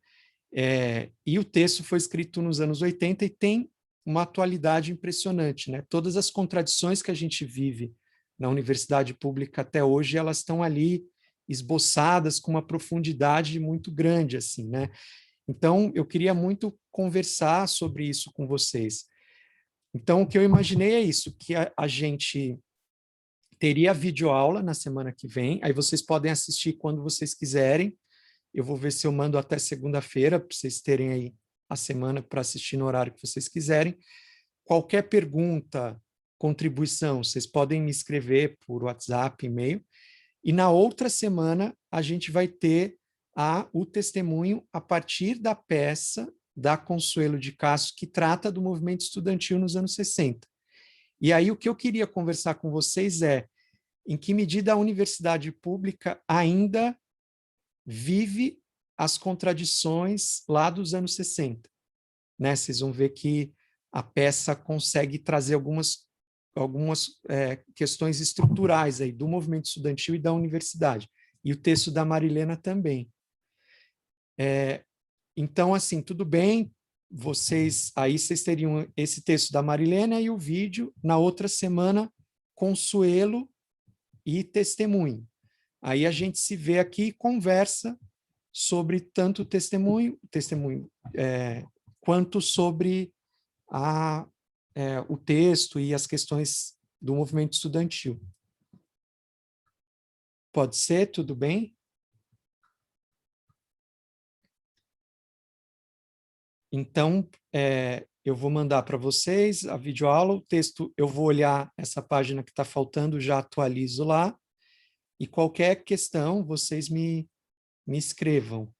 [SPEAKER 1] E o texto foi escrito nos anos 80 e tem uma atualidade impressionante, né? Todas as contradições que a gente vive na universidade pública até hoje, elas estão ali esboçadas com uma profundidade muito grande, assim, né? Então, eu queria muito conversar sobre isso com vocês. Então, o que eu imaginei é isso, que a gente teria videoaula na semana que vem, aí vocês podem assistir quando vocês quiserem. Eu vou ver se eu mando até segunda-feira, para vocês terem aí a semana para assistir no horário que vocês quiserem. Qualquer pergunta, contribuição, vocês podem me escrever por WhatsApp, e-mail. E na outra semana, a gente vai ter o testemunho a partir da peça da Consuelo de Castro, que trata do movimento estudantil nos anos 60. E aí o que eu queria conversar com vocês é em que medida a universidade pública ainda vive as contradições lá dos anos 60. Né? Vocês vão ver que a peça consegue trazer algumas questões estruturais aí do movimento estudantil e da universidade. E o texto da Marilena também. Então, assim, tudo bem, vocês teriam esse texto da Marilena e o vídeo, na outra semana, Consuelo e testemunho. Aí a gente se vê aqui e conversa sobre tanto o testemunho quanto sobre o texto e as questões do movimento estudantil. Pode ser? Tudo bem? Então, eu vou mandar para vocês a videoaula, o texto, eu vou olhar essa página que está faltando, já atualizo lá, e qualquer questão, vocês me escrevam.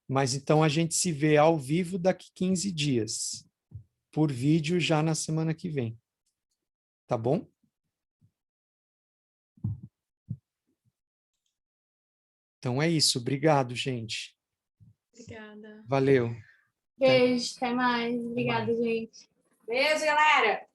[SPEAKER 1] Mas então a gente se vê ao vivo daqui 15 dias, por vídeo já na semana que vem. Tá bom? Então é isso. Obrigado, gente.
[SPEAKER 11] Obrigada.
[SPEAKER 1] Valeu.
[SPEAKER 11] Beijo, até mais. Obrigada, gente. Beijo, galera!